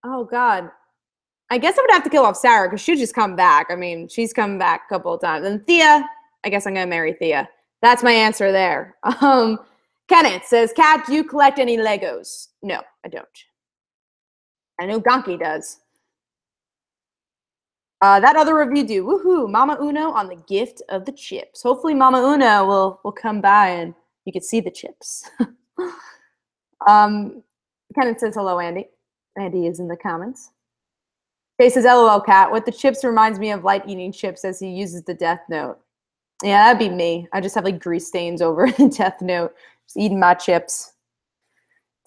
oh God. I guess I would have to kill off Sarah because she'll just come back. I mean, she's come back a couple of times. And Thea, I guess I'm going to marry Thea. That's my answer there. Kenneth says, Kat, do you collect any Legos? No, I don't. I know Gonky does. That other review do. Woohoo, Mama Uno on the gift of the chips. Hopefully Mama Uno will come by and you can see the chips. Kenneth says hello, Andy. Andy is in the comments. Jay says, LOL, cat. With the chips reminds me of Light eating chips as he uses the Death Note. Yeah, that'd be me. I just have like grease stains over the Death Note. Just eating my chips.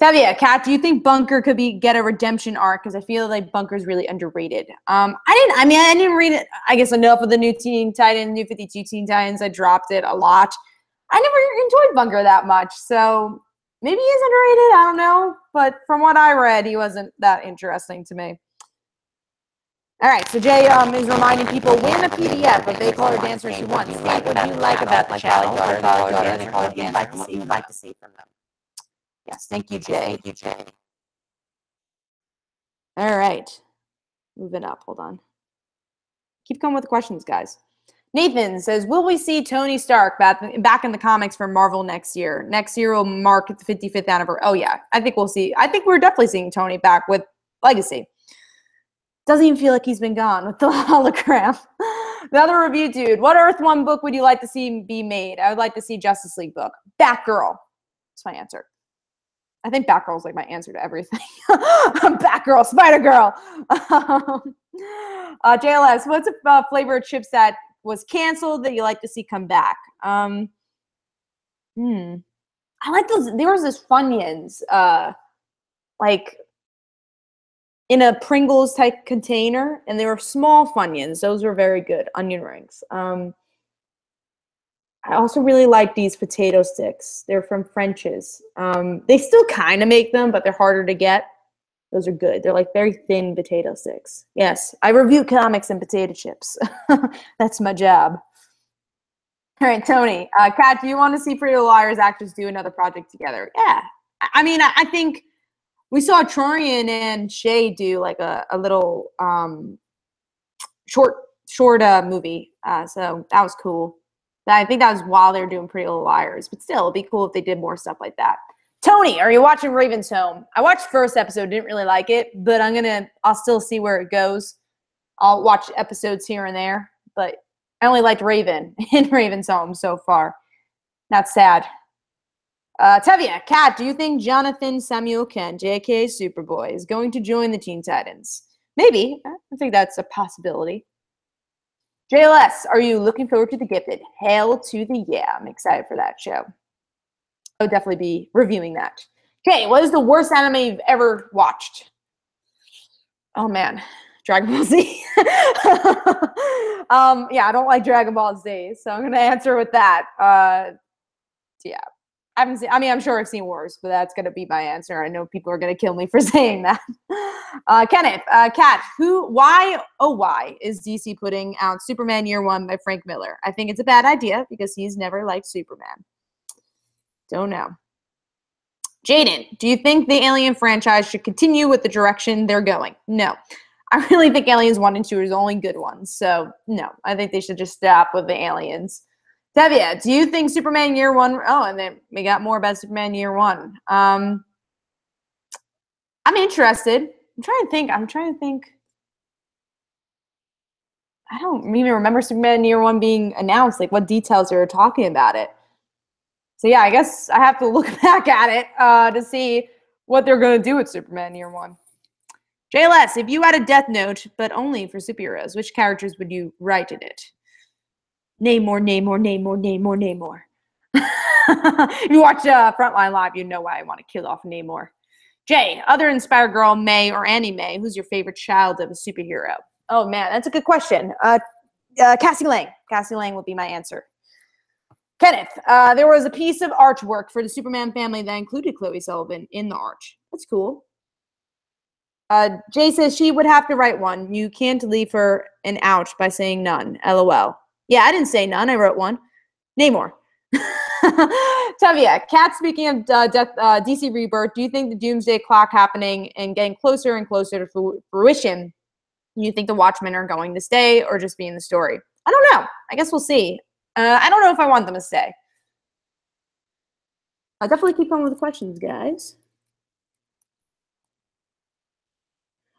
Tavia, Kat, do you think Bunker could get a redemption arc? Because I feel like Bunker's really underrated. I didn't read it, I guess, enough of the new Teen Titans, new 52 Teen Titans. I dropped it a lot. I never enjoyed Bunker that much, so maybe he's underrated. I don't know. But from what I read, he wasn't that interesting to me. All right, so Jay is reminding people, win a PDF of They Call Her Dancer She Wants. What do you like about the channel? What would you like to see from them? Yes, thank you, Jay. All right, moving up. Hold on. Keep coming with the questions, guys. Nathan says, will we see Tony Stark back in the comics for Marvel next year? Next year will mark the 55th anniversary. Oh, yeah, I think we'll see. I think we're definitely seeing Tony back with Legacy. Doesn't even feel like he's been gone with the hologram. Another review, dude. What Earth 1 book would you like to see be made? I would like to see Justice League book. Batgirl. That's my answer. I think Batgirl is like my answer to everything. Batgirl, Spider-Girl. JLS, what's a flavor of chips that was canceled that you like to see come back? I like those. There was this Funyuns, like in a Pringles type container, and they were small Funyuns. Those were very good. Onion rings. I also really like these potato sticks. They're from French's. They still kind of make them, but they're harder to get. Those are good. They're like very thin potato sticks. Yes, I review comics and potato chips. That's my job. All right, Tony. Kat, do you want to see Pretty Little Liars actors do another project together? Yeah. I mean, I think we saw Troyan and Shay do like a little short movie. So that was cool. I think that was while they were doing Pretty Little Liars, but still, it'd be cool if they did more stuff like that. Tony, are you watching Raven's Home? I watched first episode, didn't really like it, but I'll still see where it goes. I'll watch episodes here and there, but I only liked Raven in Raven's Home so far. That's sad. Tevia, Kat, do you think Jonathan Samuel Kent, JK Superboy, is going to join the Teen Titans? Maybe. I think that's a possibility. JLS, are you looking forward to The Gifted? Hail to the yeah. I'm excited for that show. I would definitely be reviewing that. Okay, what is the worst anime you've ever watched? Oh, man. Dragon Ball Z. Yeah, I don't like Dragon Ball Z, so I'm going to answer with that. Yeah. I haven't seen, I mean, I'm sure I've seen worse, but that's going to be my answer. I know people are going to kill me for saying that. Kenneth, Kat, why is DC putting out Superman Year One by Frank Miller? I think it's a bad idea because he's never liked Superman. Don't know. Jaden, do you think the Alien franchise should continue with the direction they're going? No. I really think Aliens 1 and 2 are the only good ones. So, no. I think they should just stop with the Aliens. Tevia, do you think Superman Year One? Oh, and then we got more about Superman Year One. I'm interested. I'm trying to think. I don't even remember Superman Year One being announced. Like, what details they were talking about it. So, yeah, I guess I have to look back at it to see what they're going to do with Superman Year One. JLS, if you had a Death Note, but only for superheroes, which characters would you write in it? Namor. If you watch Frontline Live, you know why I want to kill off Namor. Jay, other than Spider-Girl, May, or Annie May, who's your favorite child of a superhero? Oh, man, that's a good question. Cassie Lang. Cassie Lang would be my answer. Kenneth, there was a piece of artwork for the Superman family that included Chloe Sullivan in the arch. That's cool. Jay says she would have to write one. You can't leave her an ouch by saying none. LOL. Yeah, I didn't say none. I wrote one. Namor. Tavia, Kat, speaking of DC Rebirth, do you think the Doomsday Clock happening and getting closer and closer to fruition, you think the Watchmen are going to stay or just be in the story? I don't know. I guess we'll see. I don't know if I want them to stay. I'll definitely keep going with the questions, guys.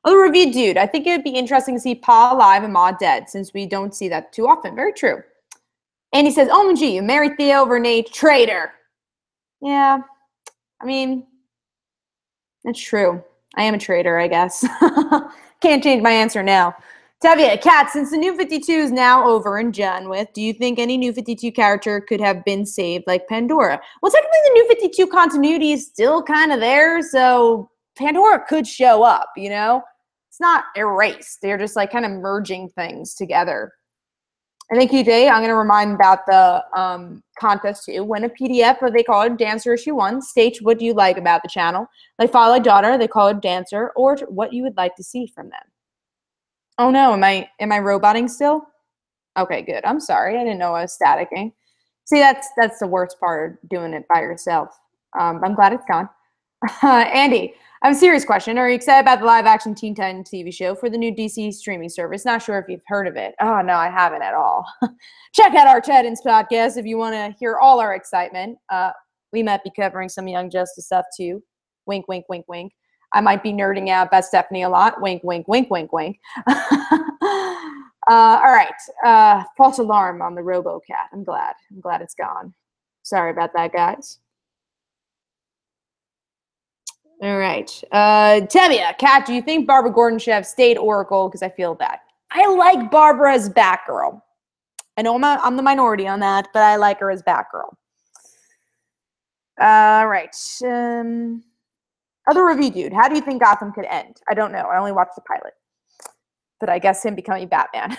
Other review, dude. I think it would be interesting to see Pa alive and Ma dead, since we don't see that too often. Very true. And he says, OMG, you married Theo over Nate, traitor. Yeah, I mean, that's true. I am a traitor, I guess. Can't change my answer now. Tevia, Kat, since the New 52 is now over and done with, do you think any New 52 character could have been saved like Pandora? Well, technically the New 52 continuity is still kind of there, so Pandora could show up, you know? It's not erased. They're just like kind of merging things together. And thank you, Jay. I'm going to remind about the contest too. Win a PDF of They Call It Dancer Issue 1. State what do you like about the channel. They follow a daughter, they call it Dancer, or what you would like to see from them. Oh no, am I roboting still? Okay, good. I'm sorry. I didn't know I was staticking. See, that's the worst part of doing it by yourself. I'm glad it's gone. Andy, I have a serious question. Are you excited about the live-action Teen Titans TV show for the new DC streaming service? Not sure if you've heard of it. Oh, no, I haven't at all. Check out our Titans podcast if you want to hear all our excitement. We might be covering some Young Justice stuff, too. Wink, wink, wink, wink. I might be nerding out about Stephanie a lot. Wink, wink, wink, wink, wink. All right. False alarm on the RoboCat. I'm glad it's gone. Sorry about that, guys. All right. Tevia, Kat, do you think Barbara Gordon should have stayed Oracle? Because I feel bad. I like Barbara as Batgirl. I know I'm the minority on that, but I like her as Batgirl. All right. Other review dude, how do you think Gotham could end? I don't know. I only watched the pilot. But I guess him becoming Batman.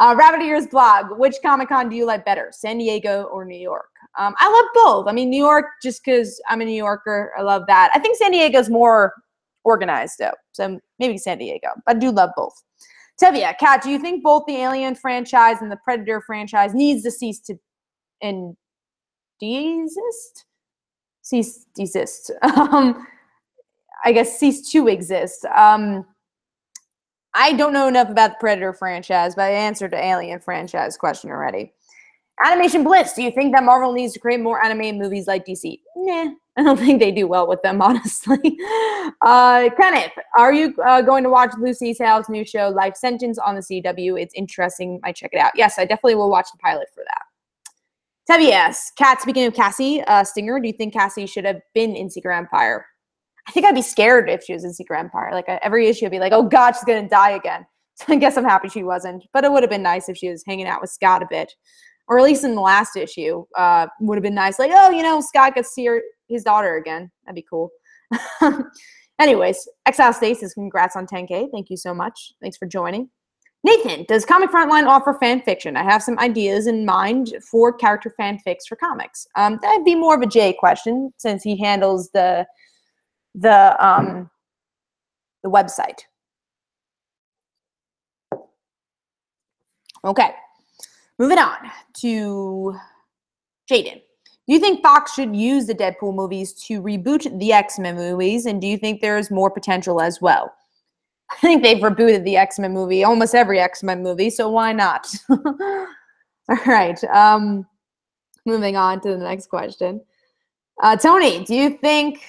Rabbit Ears blog, which Comic-Con do you like better, San Diego or New York? I love both. I mean, New York, just because I'm a New Yorker, I love that. I think San Diego's more organized, though. So maybe San Diego. But I do love both. Tevia, Kat, do you think both the Alien franchise and the Predator franchise needs to cease to and desist? Desist. I guess cease to exist. I don't know enough about the Predator franchise, but I answered the Alien franchise question already. Animation Blitz, do you think that Marvel needs to create more animated movies like DC? Nah, I don't think they do well with them, honestly. Kenneth, are you going to watch Lucy Sal's new show, Life Sentence, on the CW? It's interesting. Might check it out. Yes, I definitely will watch the pilot for that. Tevi asks, Kat, speaking of Cassie Stinger, do you think Cassie should have been in Secret Empire? I think I'd be scared if she was in Secret Empire. Like every issue, I'd be like, oh God, she's going to die again. So I guess I'm happy she wasn't. But it would have been nice if she was hanging out with Scott a bit. Or at least in the last issue, would have been nice. Like, oh, you know, Scott gets to see his daughter again. That'd be cool. Anyways, Exile Stasis, congrats on 10K. Thank you so much. Thanks for joining. Nathan, does Comic Frontline offer fan fiction? I have some ideas in mind for character fanfics for comics. That'd be more of a Jay question since he handles the website. Okay, moving on to Jaden. Do you think Fox should use the Deadpool movies to reboot the X-Men movies, and do you think there's more potential as well? I think they've rebooted the X-Men movie, almost every X-Men movie, so why not? All right, moving on to the next question. Tony, do you think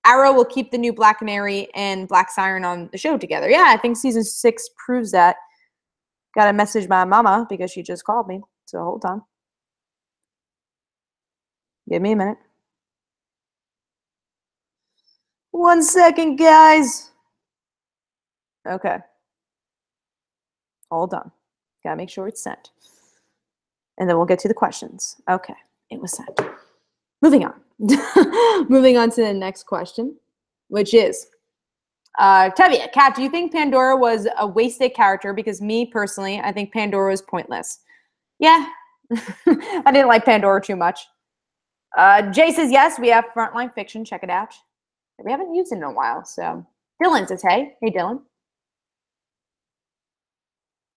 Arrow will keep the new Black Canary and Black Siren on the show together? Yeah, I think season 6 proves that. Got to message my mama because she just called me. So hold on. Give me a minute. 1 second, guys. Okay. Hold on. Got to make sure it's sent. And then we'll get to the questions. Okay. It was sent. Moving on. Moving on to the next question, which is, Tevia, Kat, do you think Pandora was a wasted character? Because me, personally, I think Pandora was pointless. Yeah. I didn't like Pandora too much. Jay says, yes, we have Frontline Fiction. Check it out. We haven't used it in a while, so. Dylan says, hey. Hey, Dylan.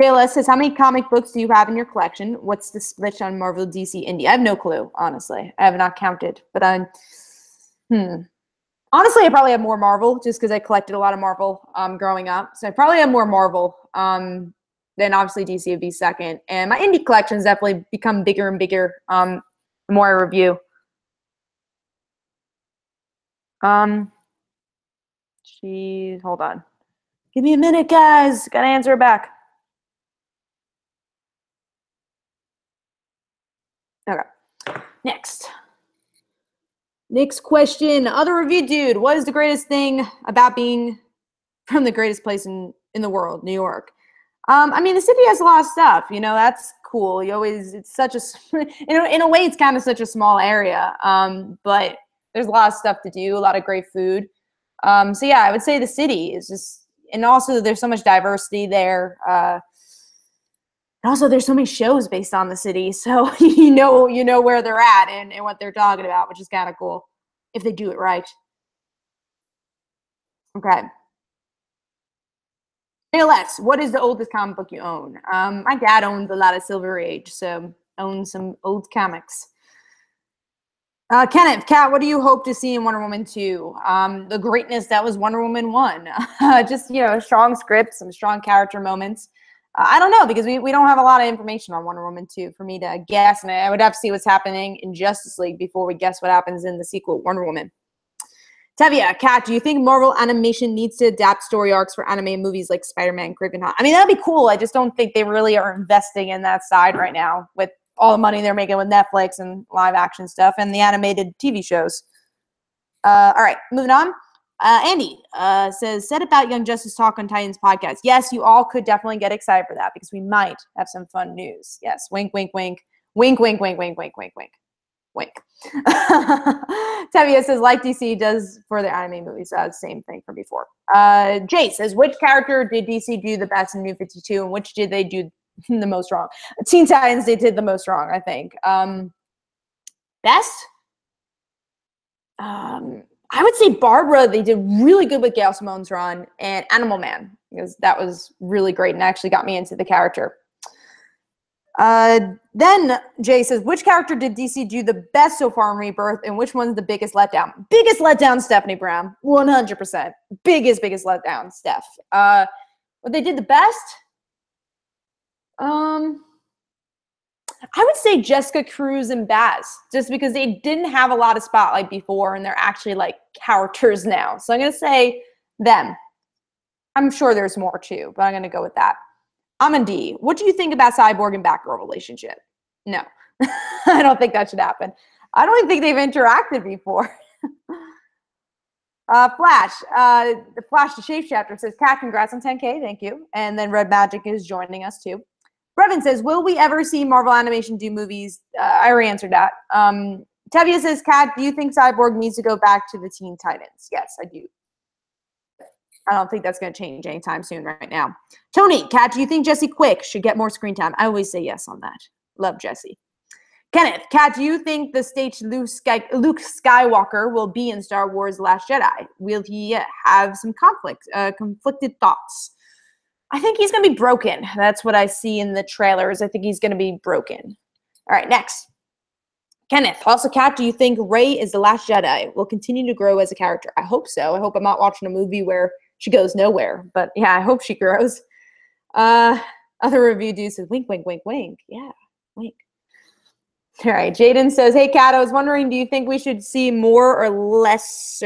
Kayla says, how many comic books do you have in your collection? What's the split on Marvel, DC, Indie? I have no clue, honestly. I have not counted, but honestly, I probably have more Marvel just because I collected a lot of Marvel growing up. So I probably have more Marvel. Then obviously DC would be second. And my indie collections definitely become bigger and bigger the more I review. Hold on. Give me a minute, guys. Gotta answer her back. Okay. Next. Next question. Other review dude, what is the greatest thing about being from the greatest place in the world, New York? I mean, the city has a lot of stuff, you know, that's cool. It's such a, in a way, it's kind of such a small area, but there's a lot of stuff to do, a lot of great food. So yeah, I would say the city is just, and also there's so much diversity there. And also there's so many shows based on the city. So, you know where they're at and what they're talking about, which is kind of cool if they do it right. Okay. ALS, what is the oldest comic book you own? My dad owns a lot of Silver Age, so owns some old comics. Kenneth, Kat, what do you hope to see in Wonder Woman 2? The greatness that was Wonder Woman 1. Just, strong scripts, some strong character moments. I don't know, because we don't have a lot of information on Wonder Woman 2 for me to guess, and I would have to see what's happening in Justice League before we guess what happens in the sequel, Wonder Woman. Tevia, Kat, do you think Marvel Animation needs to adapt story arcs for anime movies like Spider-Man, Kraven Hot? I mean, that'd be cool. I just don't think they really are investing in that side right now with all the money they're making with Netflix and live action stuff and the animated TV shows. All right, moving on. Andy says, said about Young Justice Talk on Titans podcast. Yes, you all could definitely get excited for that because we might have some fun news. Yes, wink, wink, wink. Wink, wink, wink, wink, wink, wink, wink. Wink. Tevia says, like DC does for their anime movies. Same thing from before. Jay says, which character did DC do the best in New 52 and which did they do the most wrong? Teen Titans, they did the most wrong, I think. Best? I would say Barbara, they did really good with Gail Simone's run, and Animal Man, because that was really great and actually got me into the character. Then Jay says, which character did DC do the best so far in Rebirth, and which one's the biggest letdown? Biggest letdown, Stephanie Brown. 100%. Biggest letdown, Steph. What they did the best? I would say Jessica Cruz and Baz, just because they didn't have a lot of spotlight before, and they're actually like characters now. So I'm going to say them. I'm sure there's more too, but I'm going to go with that. Amandi, what do you think about Cyborg and Batgirl relationship? No, I don't think that should happen. I don't even think they've interacted before. Flash, the Flash the Shape Chapter says, Kat, congrats on 10K, thank you. And then Red Magic is joining us too. Brevin says, will we ever see Marvel Animation do movies? I already answered that. Tevia says, Kat, do you think Cyborg needs to go back to the Teen Titans? Yes, I do. I don't think that's going to change anytime soon right now. Tony, Kat, do you think Jesse Quick should get more screen time? I always say yes on that. Love Jesse. Kenneth, Kat, do you think the stage Luke Skywalker will be in Star Wars Last Jedi? Will he have some conflicted thoughts? I think he's going to be broken. That's what I see in the trailers. I think he's going to be broken. All right, next. Kenneth, also, Kat, do you think Rey is the Last Jedi will continue to grow as a character? I hope so. I hope I'm not watching a movie where she goes nowhere. But yeah, I hope she grows. Other review dude says, wink, wink, wink, wink. Yeah, wink. All right, Jaden says, hey, Kat, I was wondering, do you think we should see more or less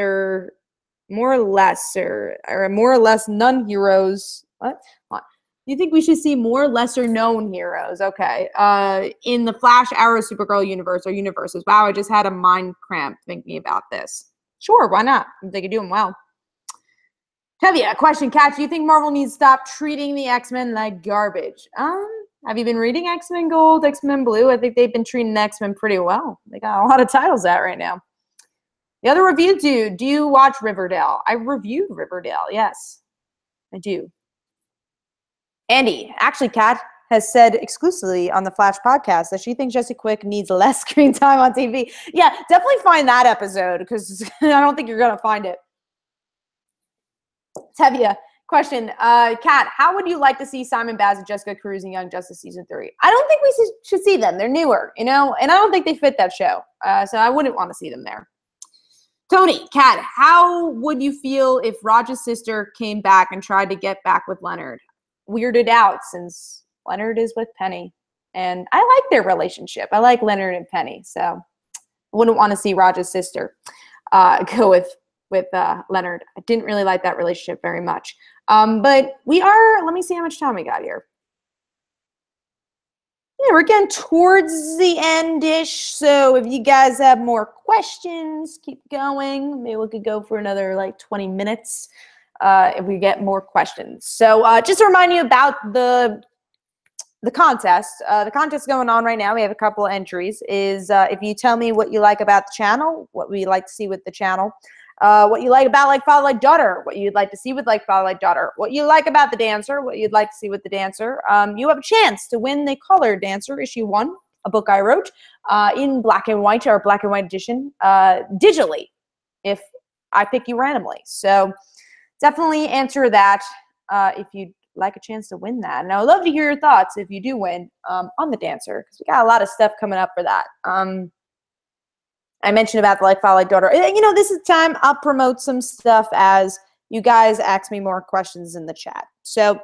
non-heroes? What? Do you think we should see more lesser known heroes? Okay. In the Flash, Arrow, Supergirl universe or universes. Wow, I just had a mind cramp thinking about this. Sure, why not? They could do them well. Tevia, question, Kat, do you think Marvel needs to stop treating the X-Men like garbage? Have you been reading X-Men Gold, X-Men Blue? I think they've been treating the X-Men pretty well. They got a lot of titles out right now. The other review dude, do you watch Riverdale? I reviewed Riverdale, yes, I do. Andy, actually, Kat has said exclusively on the Flash podcast that she thinks Jesse Quick needs less screen time on TV. Yeah, definitely find that episode because I don't think you're going to find it. Tevia, question. Kat, how would you like to see Simon Baz and Jessica Cruz in Young Justice Season 3? I don't think we should see them. They're newer, and I don't think they fit that show. So I wouldn't want to see them there. Tony, Kat, how would you feel if Raj's sister came back and tried to get back with Leonard? Weirded out since Leonard is with Penny. And I like their relationship. I like Leonard and Penny. So I wouldn't want to see Raj's sister go with Leonard. I didn't really like that relationship very much. But let me see how much time we got here. Yeah, we're getting towards the end-ish, so if you guys have more questions, keep going. Maybe we could go for another like 20 minutes if we get more questions. So just to remind you about the contest. The contest going on right now, we have a couple of entries, is if you tell me what you like about the channel, what we like to see with the channel, what you like about Like Father, Like Daughter, what you'd like to see with Like Father, Like Daughter, what you like about the dancer, what you'd like to see with the dancer, you have a chance to win the Color Dancer issue 1, a book I wrote, in black and white, or black and white edition, digitally, if I pick you randomly. So definitely answer that if you'd like a chance to win that. And I would love to hear your thoughts if you do win on the dancer, because we got a lot of stuff coming up for that. I mentioned about the Like Father, Like Daughter. You know, this is time I'll promote some stuff as you guys ask me more questions in the chat. So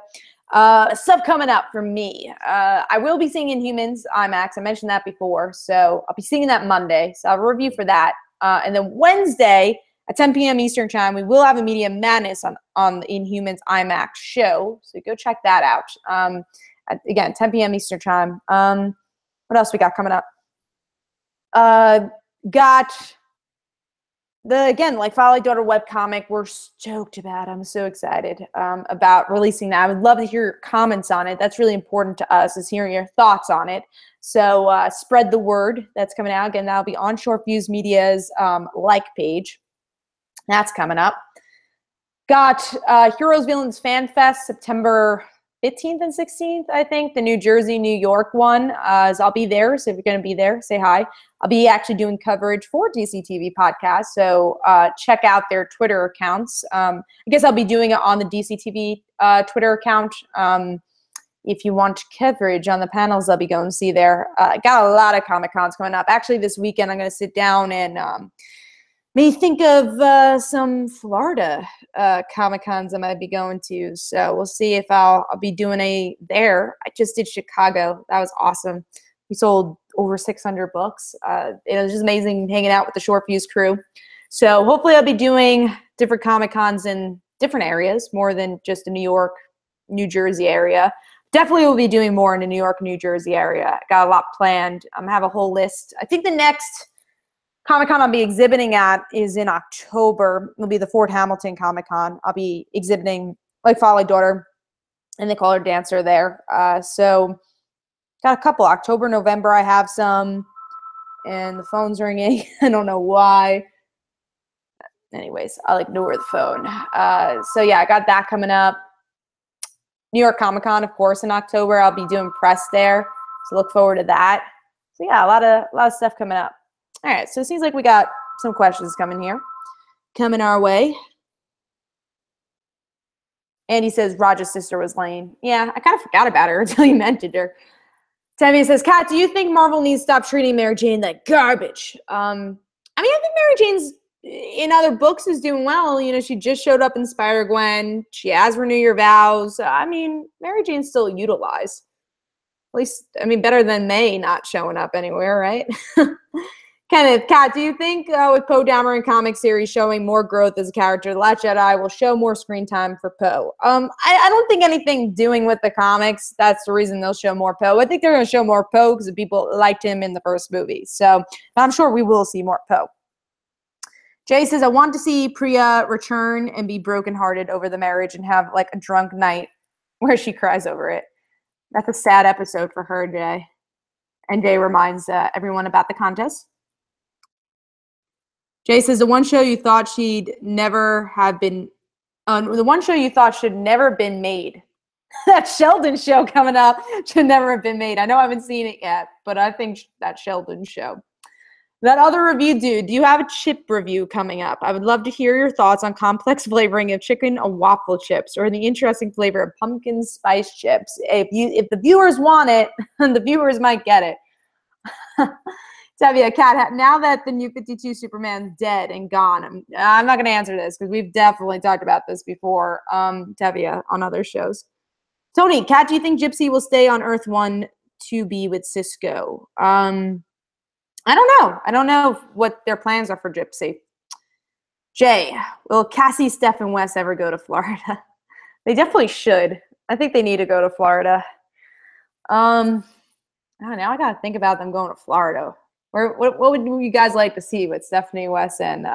stuff coming up for me. I will be seeing Inhumans IMAX. I mentioned that before. So I'll be seeing that Monday. So I'll have a review for that. And then Wednesday at 10 p.m. Eastern time, we will have a Media Madness on the Inhumans IMAX show. So go check that out. Again, 10 p.m. Eastern time. What else we got coming up? Got the, again, Like Father, Like Daughter webcomic. We're stoked about. I'm so excited about releasing that. I would love to hear your comments on it. That's really important to us, is hearing your thoughts on it. So spread the word. That's coming out. Again, that'll be on Short Fuse Media's like page. That's coming up. Got Heroes Villains Fan Fest, September 15th and 16th, I think. The New Jersey, New York one. I'll be there. So if you're going to be there, say hi. I'll be actually doing coverage for DC TV Podcast. So check out their Twitter accounts. I guess I'll be doing it on the DC TV Twitter account. If you want coverage on the panels, I'll be going to see there. Got a lot of Comic Cons coming up. Actually, this weekend, I'm going to sit down and maybe think of some Florida Comic Cons I might be going to. So we'll see if I'll be doing there. I just did Chicago. That was awesome. We sold over 600 books. It was just amazing hanging out with the Short Fuse crew. So hopefully I'll be doing different Comic Cons in different areas, more than just the New York, New Jersey area. Definitely will be doing more in the New York, New Jersey area. I got a lot planned. I have a whole list. I think the next Comic-Con I'll be exhibiting at is in October. It'll be the Fort Hamilton Comic-Con. I'll be exhibiting Like Father, Like Daughter and the Color Dancer there. So got a couple. October, November, I have some. And the phone's ringing. I don't know why. Anyways, I'll ignore the phone. So yeah, I got that coming up. New York Comic-Con, of course, in October. I'll be doing press there. So look forward to that. So yeah, a lot of stuff coming up. All right, so it seems like we got some questions coming our way. Andy says Roger's sister was lame. Yeah, I kind of forgot about her until you mentioned her. Tammy says, Kat, do you think Marvel needs to stop treating Mary Jane like garbage? I mean, I think Mary Jane's in other books is doing well. You know, she just showed up in Spider-Gwen. She has Renew Your Vows. I mean, Mary Jane's still utilized. At least, I mean, better than May not showing up anywhere, right? Kenneth, Kat, do you think with Poe Dameron in comic series showing more growth as a character, The Last Jedi will show more screen time for Poe? I don't think anything doing with the comics, that's the reason they'll show more Poe. I think they're going to show more Poe because people liked him in the first movie. So I'm sure we will see more Poe. Jay says, I want to see Priya return and be brokenhearted over the marriage and have like a drunk night where she cries over it. That's a sad episode for her, Jay. And Jay reminds everyone about the contest. Jay says, the one show you thought she'd never have been, the one show you thought should never have been made. That Sheldon show coming up should never have been made. I know I haven't seen it yet, but I think that Sheldon show. That other review dude, do you have a chip review coming up? I would love to hear your thoughts on complex flavoring of chicken or waffle chips or the interesting flavor of pumpkin spice chips. If the viewers want it, the viewers might get it. Tevia, Kat, now that the New 52 Superman's dead and gone, I'm not going to answer this because we've definitely talked about this before, Tevia, on other shows. Tony, Kat, do you think Gypsy will stay on Earth 1 to be with Cisco? I don't know. I don't know what their plans are for Gypsy. Jay, will Cassie, Steph, and Wes ever go to Florida? They definitely should. I think they need to go to Florida. I Oh, now I gotta think about them going to Florida. What would you guys like to see with Stephanie, Wes, and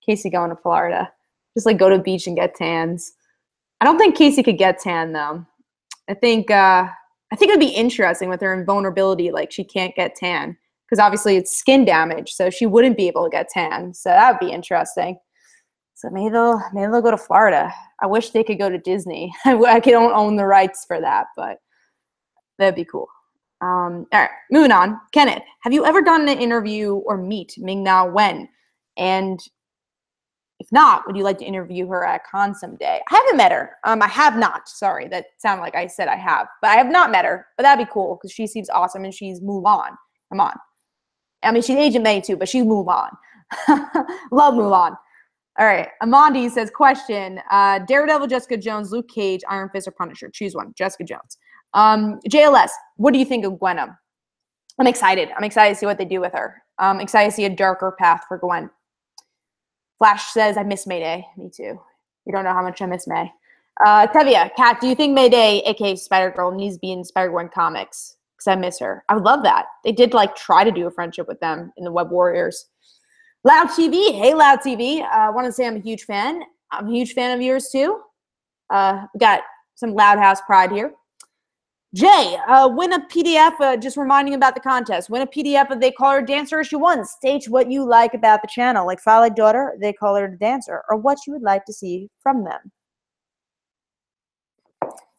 Casey going to Florida? Just like go to the beach and get tans. I don't think Casey could get tan though. I think it would be interesting with her invulnerability, like she can't get tan because obviously it's skin damage, so she wouldn't be able to get tan. So that would be interesting. So maybe they'll go to Florida. I wish they could go to Disney. I don't own the rights for that, but that'd be cool. All right, moving on. Kenneth, have you ever done an interview or meet Ming-Na Wen? And if not, would you like to interview her at a con someday? I haven't met her. I have not. Sorry, that sounded like I said I have. But I have not met her. But that'd be cool because she seems awesome and she's Mulan. Come on. I mean, she's Agent May too, but she's Mulan. Love Mulan. All right. Amandi says, question. Daredevil, Jessica Jones, Luke Cage, Iron Fist, or Punisher? Choose one. Jessica Jones. JLS, what do you think of Gwenna? I'm excited. I'm excited to see what they do with her. I'm excited to see a darker path for Gwen. Flash says, I miss Mayday. Me too. You don't know how much I miss May. Tevia, Kat, do you think Mayday, aka Spider-Girl, needs to be in Spider-Gwen comics? Because I miss her. I would love that. They did like try to do a friendship with them in the Web Warriors. Loud TV. Hey, Loud TV. I want to say I'm a huge fan. I'm a huge fan of yours too. We got some Loud House pride here. Jay, win a PDF, just reminding about the contest. Win a PDF of They Call Her Dancer Issue 1. State what you like about the channel. Like Twilight Daughter, They Call Her the Dancer, or what you would like to see from them.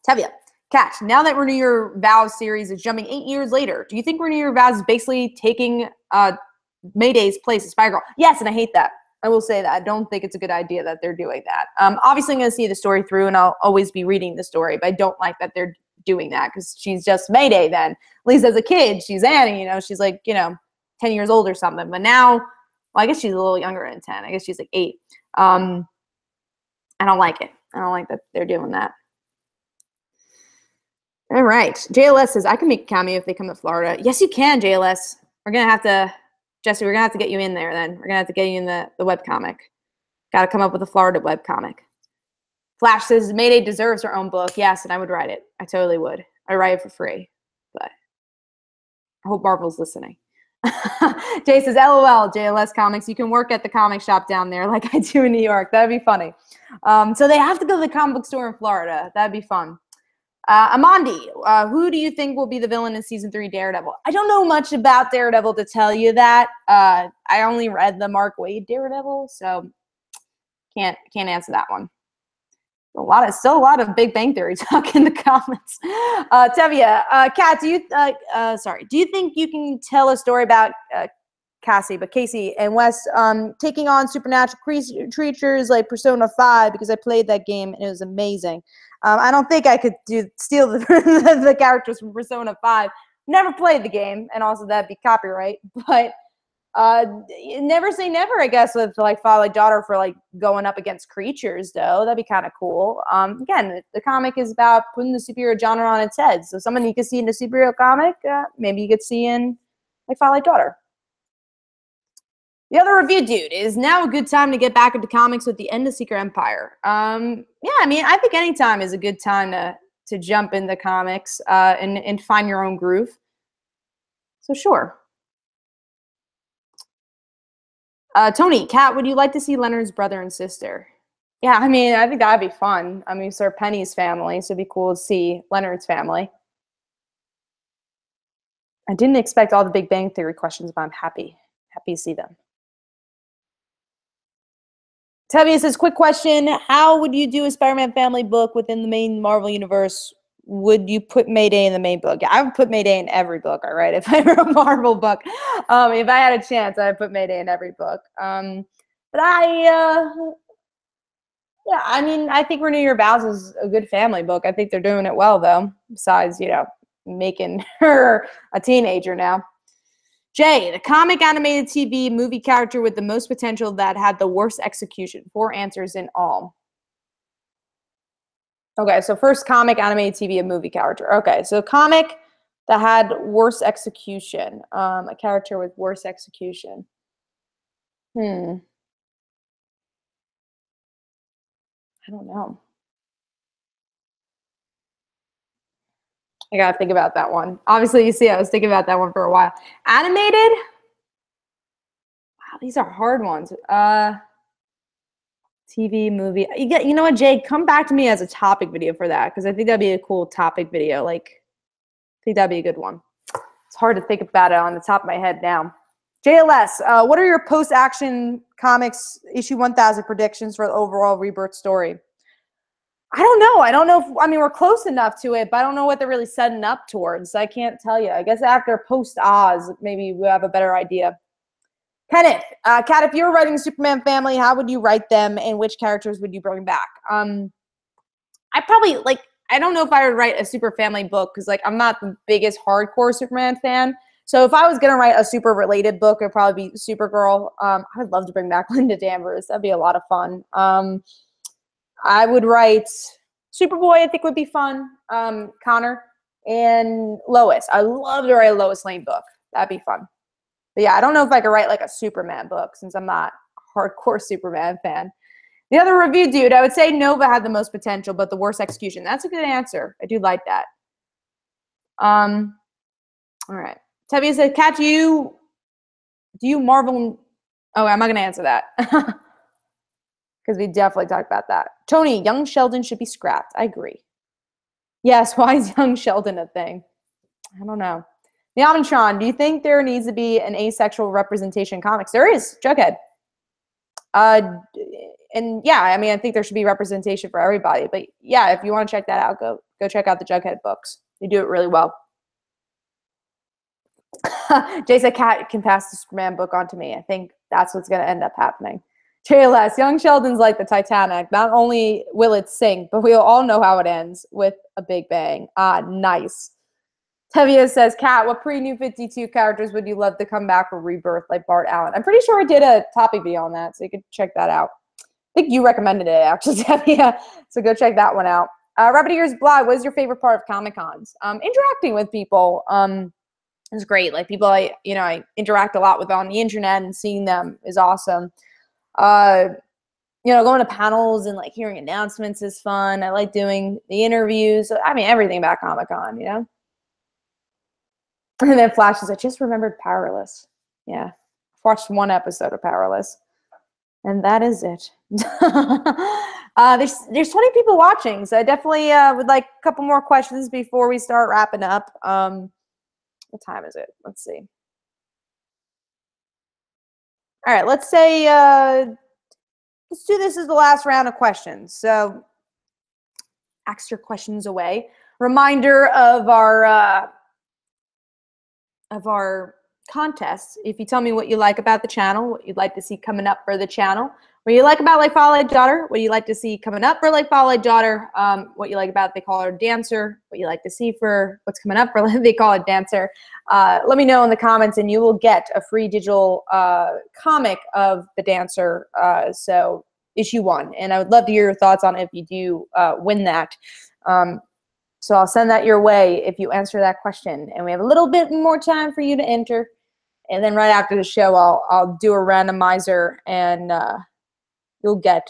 Tevia, Catch, now that Renew Your Vows series is jumping 8 years later, do you think Renew Your Vows is basically taking Mayday's place as Spider-Girl? Yes, and I hate that. I will say that. I don't think it's a good idea that they're doing that. Obviously, I'm going to see the story through, and I'll always be reading the story, but I don't like that they're doing that because she's just Mayday then. At least as a kid, she's Annie, you know, she's like, 10 years old or something. But now, well, I guess she's a little younger than 10. I guess she's like 8. I don't like it. I don't like that they're doing that. All right. JLS says, I can make a cameo if they come to Florida. Yes, you can, JLS. We're going to have to, Jesse, we're going to have to get you in there then. We're going to have to get you in the webcomic. Got to come up with a Florida webcomic. Flash says, Mayday deserves her own book. Yes, and I would write it. I totally would. I'd write it for free. But I hope Marvel's listening. Jay says, LOL, JLS Comics. You can work at the comic shop down there like I do in New York. That'd be funny. So they have to go to the comic book store in Florida. That'd be fun. Amandi, who do you think will be the villain in season 3 Daredevil? I don't know much about Daredevil to tell you that. I only read the Mark Waid Daredevil, so can't answer that one. Still a lot of Big Bang Theory talk in the comments. Tevia, Kat, do you think you can tell a story about Casey and Wes taking on supernatural creatures like Persona 5 because I played that game and it was amazing. I don't think I could steal the characters from Persona 5. Never played the game, and also that'd be copyright. But never say never, I guess, with like Twilight Daughter for like going up against creatures, though. That'd be kind of cool. Again, the comic is about putting the superhero genre on its head. So someone you could see in a superhero comic, maybe you could see in like Twilight Daughter. The other review dude, is now a good time to get back into comics with the end of Secret Empire? Yeah, I mean, I think any time is a good time to jump into comics and find your own groove. So sure. Tony, Kat, would you like to see Leonard's brother and sister? Yeah, I mean, I think that'd be fun. I mean, it's Penny's family, so it'd be cool to see Leonard's family. I didn't expect all the Big Bang Theory questions, but I'm happy to see them. Tevia says, quick question. How would you do a Spider-Man family book within the main Marvel universe? Would you put Mayday in the main book? Yeah, I would put Mayday in every book, all right? If I were a Marvel book. If I had a chance, I'd put Mayday in every book. But yeah, I mean, I think Renew Your Vows is a good family book. I think they're doing it well, though, besides, making her a teenager now. Jay, the comic, animated TV, movie character with the most potential that had the worst execution. 4 answers in all. Okay, so first comic, animated TV, and movie character. Okay, so comic that had worse execution. A character with worse execution. I don't know. I gotta think about that one. Obviously, you see, I was thinking about that one for a while. Animated? Wow, these are hard ones. TV, movie. You know what, Jake? Come back to me as a topic video for that, because I think that'd be a cool topic video. Like, I think that'd be a good one. It's hard to think about it on the top of my head now. JLS, what are your post-action comics issue 1000 predictions for the overall Rebirth story? I don't know. I mean, we're close enough to it, but I don't know what they're really setting up towards. I can't tell you. I guess after post-Oz, maybe we'll have a better idea. Kenneth, Kat, if you were writing Superman family, how would you write them, and which characters would you bring back? I probably, like, I don't know if I would write a super family book, because, like, I'm not the biggest hardcore Superman fan. So if I was going to write a super related book, it would probably be Supergirl. I would love to bring back Linda Danvers. That'd be a lot of fun. I would write Superboy, I think would be fun. Connor and Lois. I love to write a Lois Lane book. That'd be fun. But yeah, I don't know if I could write like a Superman book, since I'm not a hardcore Superman fan. The other review dude, I would say Nova had the most potential, but the worst execution. That's a good answer. I do like that. All right. Tevye said, Kat, do you Marvel? Oh, I'm not going to answer that. Because we definitely talked about that. Tony, young Sheldon should be scrapped. I agree. Yes, why is young Sheldon a thing? I don't know. Niaman, do you think there needs to be an asexual representation in comics? There is. Jughead. And yeah, I mean, I think there should be representation for everybody. But yeah, if you want to check that out, go check out the Jughead books. They do it really well. Jay said, Kat can pass the Superman book on to me. I think that's what's going to end up happening. JLS, young Sheldon's like the Titanic. Not only will it sink, but we'll all know how it ends, with a big bang. Nice. Tevye says, Kat, what pre-New 52 characters would you love to come back for Rebirth, like Bart Allen? I'm pretty sure I did a topic video on that, so you could check that out. I think you recommended it, actually, Tevye. So go check that one out. Rabbit Ears Blood, what is your favorite part of Comic-Cons? Interacting with people is great. Like, people I interact a lot with on the internet, and seeing them is awesome. Going to panels and like hearing announcements is fun. I like doing the interviews. I mean, everything about Comic-Con, you know? And then Flash says, I just remembered Powerless. Yeah. I've watched one episode of Powerless. And that is it. There's 20 people watching, so I definitely would like a couple more questions before we start wrapping up. What time is it? Let's see. All right, let's say let's do this as the last round of questions. So ask your questions away. Reminder of our contest. If you tell me what you like about the channel, what you'd like to see coming up for the channel, what you like about Like Follow Like Daughter, what you like to see coming up for Like Follow Like Daughter, what you like about They Call Her Dancer, what you like to see for what's coming up for They Call It Dancer, let me know in the comments, and you will get a free digital comic of the Dancer, so issue 1. And I would love to hear your thoughts on it if you do win that. So I'll send that your way if you answer that question. And we have a little bit more time for you to enter. And then right after the show, I'll do a randomizer, and you'll get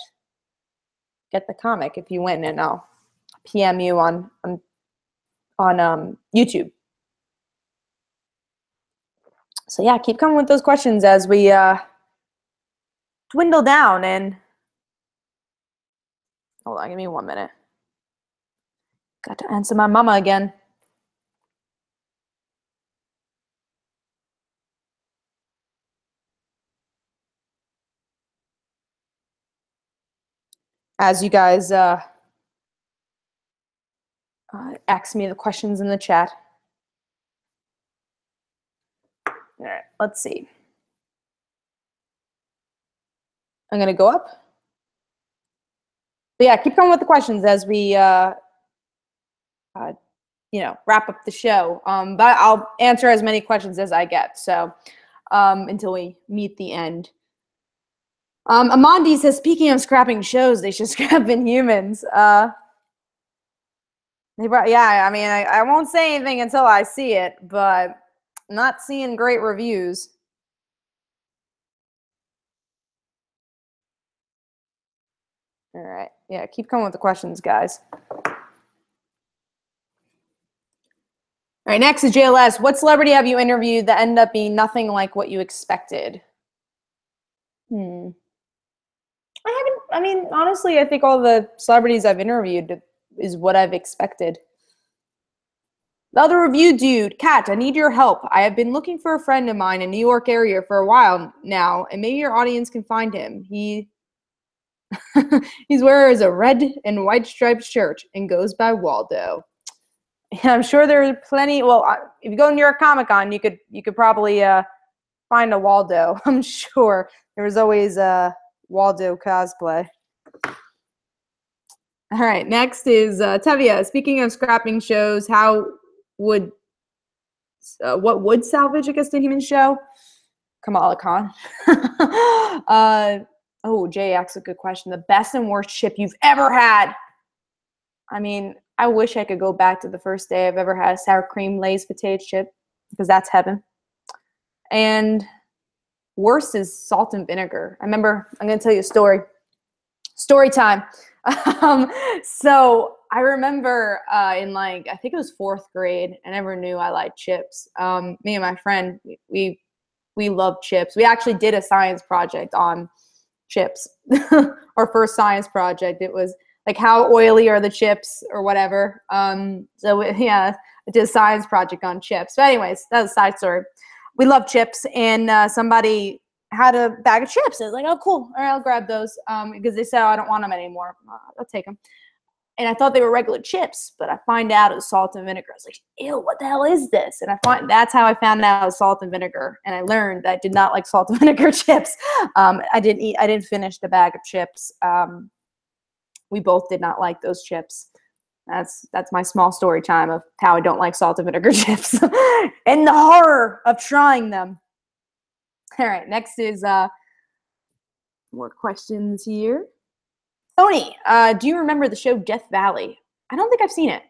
the comic if you win, and I'll PM you on YouTube. So yeah, keep coming with those questions as we dwindle down. And hold on, give me 1 minute. Got to answer my mama again. As you guys ask me the questions in the chat. All right, let's see. I'm going to go up. But yeah, keep coming with the questions as we wrap up the show. But I'll answer as many questions as I get. So until we meet the end. Amandi says, speaking of scrapping shows, they should scrap Inhumans. Yeah, I mean, I won't say anything until I see it, but I'm not seeing great reviews. All right. Yeah, keep coming with the questions, guys. All right, next is JLS. What celebrity have you interviewed that ended up being nothing like what you expected? I mean, honestly, I think all the celebrities I've interviewed is what I've expected. The other review dude, Kat, I need your help. I have been looking for a friend of mine in New York area for a while now, and maybe your audience can find him. He's wears a red and white striped shirt and goes by Waldo. And I'm sure there are plenty. Well, if you go to New York Comic Con, you could probably find a Waldo. I'm sure there was always a Waldo cosplay. All right, next is Tevia. Speaking of scrapping shows, what would salvage, I guess, the human show? Kamala Khan. Jay asks a good question. The best and worst chip you've ever had. I mean, I wish I could go back to the first day I've ever had a sour cream Lay's potato chip, because that's heaven. And worst is salt and vinegar. I remember, I'm going to tell you a story. Story time. So I remember in I think it was 4th grade, I never knew I liked chips. Me and my friend, we loved chips. We actually did a science project on chips. Our first science project. It was like, how oily are the chips or whatever. I did a science project on chips. But anyways, that was a side story. We love chips, and somebody had a bag of chips. I was like, oh, cool. All right, I'll grab those because they said, oh, I don't want them anymore. I'll take them. And I thought they were regular chips, but I find out it was salt and vinegar. I was like, ew, what the hell is this? And that's how I found out it was salt and vinegar. And I learned that I did not like salt and vinegar chips. I didn't finish the bag of chips. We both did not like those chips. That's my small story time of how I don't like salt and vinegar chips and the horror of trying them. All right, next is more questions here. Tony, do you remember the show Death Valley? I don't think I've seen it.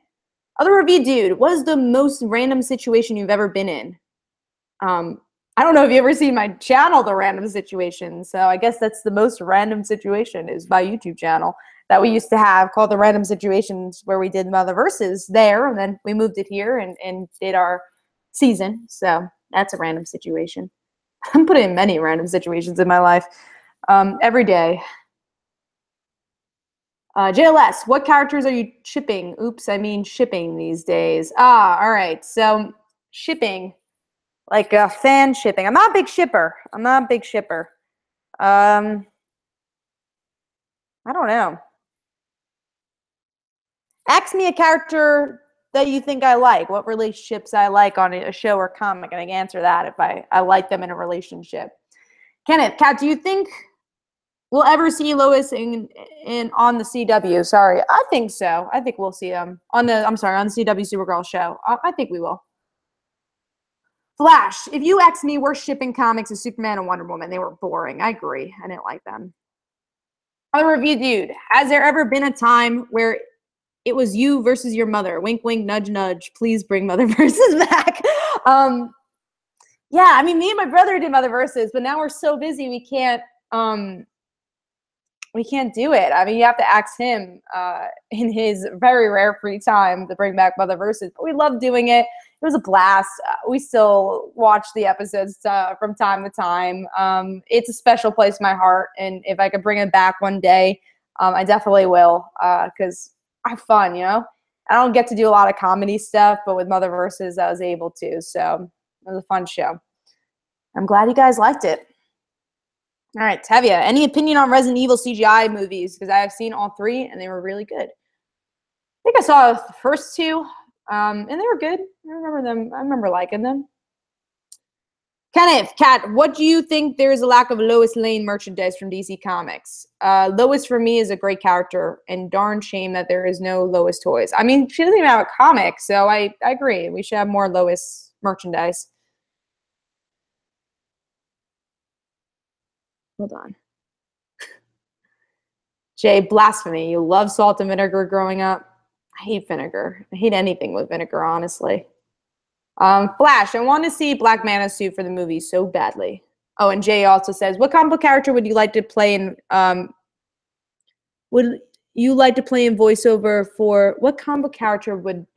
Other review dude, what is the most random situation you've ever been in? I don't know if you ever seen my channel, The Random Situation. So I guess that's the most random situation is my YouTube channel that we used to have called The Random Situations, where we did Motherverses there, and then we moved it here and did our season. So that's a random situation. I'm putting in many random situations in my life every day. JLS, what characters are you shipping? Oops, I mean shipping these days. All right. So shipping, like fan shipping. I'm not a big shipper. I don't know. Ask me a character that you think I like. What relationships I like on a show or comic, and I can answer that if I like them in a relationship. Kenneth, Kat, do you think we'll ever see Lois in on the CW? Sorry, I think so. I think we'll see them on the CW Supergirl show. I think we will. Flash, if you ask me, we're shipping comics of Superman and Wonder Woman. They were boring. I agree. I didn't like them. Other review dude, has there ever been a time where it was you versus your mother? Wink, wink, nudge, nudge. Please bring Motherverses back. Yeah, I mean, me and my brother did Motherverses, but now we're so busy we can't do it. I mean, you have to ask him in his very rare free time to bring back Motherverses. But we love doing it. It was a blast. We still watch the episodes from time to time. It's a special place in my heart, and if I could bring it back one day, I definitely will, because I have fun, you know? I don't get to do a lot of comedy stuff, but with Motherverses, I was able to. So it was a fun show. I'm glad you guys liked it. All right, Tevia, any opinion on Resident Evil CGI movies? Because I have seen all 3, and they were really good. I think I saw the first 2, and they were good. I remember them. I remember liking them. Kenneth, Kat, what do you think there is a lack of Lois Lane merchandise from DC Comics? Lois, for me, is a great character, and darn shame that there is no Lois toys. I mean, she doesn't even have a comic, so I agree. We should have more Lois merchandise. Hold on. Jay, blasphemy. You love salt and vinegar growing up? I hate vinegar. I hate anything with vinegar, honestly. Flash, I want to see Black Mana's suit for the movie so badly. Oh, and Jay also says, what comic book character would you like to play in? you like to play in voiceover for what comic book character would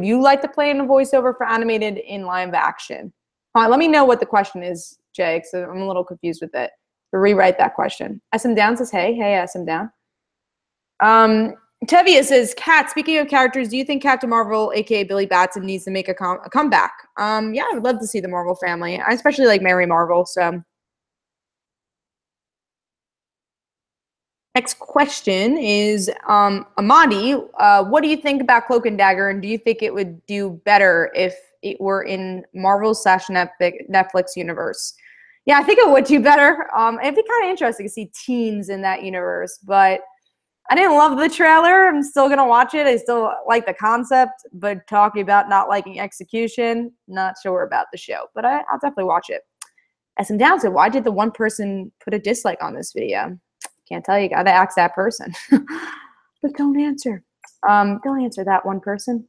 you like to play in a voiceover for animated in live action? Let me know what the question is, Jay, because I'm a little confused with it. So rewrite that question. SM Down says, hey, SM Down. Tevia says, Kat, speaking of characters, do you think Captain Marvel, aka Billy Batson, needs to make a comeback? Yeah, I would love to see the Marvel family. I especially like Mary Marvel, so. Next question is, Amadi, what do you think about Cloak and Dagger, and do you think it would do better if it were in Marvel/Netflix universe? Yeah, I think it would do better. It'd be kind of interesting to see teens in that universe, but I didn't love the trailer. I'm still going to watch it. I still like the concept, but talking about not liking execution, not sure about the show, but I'll definitely watch it. SM Down said, why did the one person put a dislike on this video? Can't tell you. Got to ask that person. But don't answer. Don't answer that one person.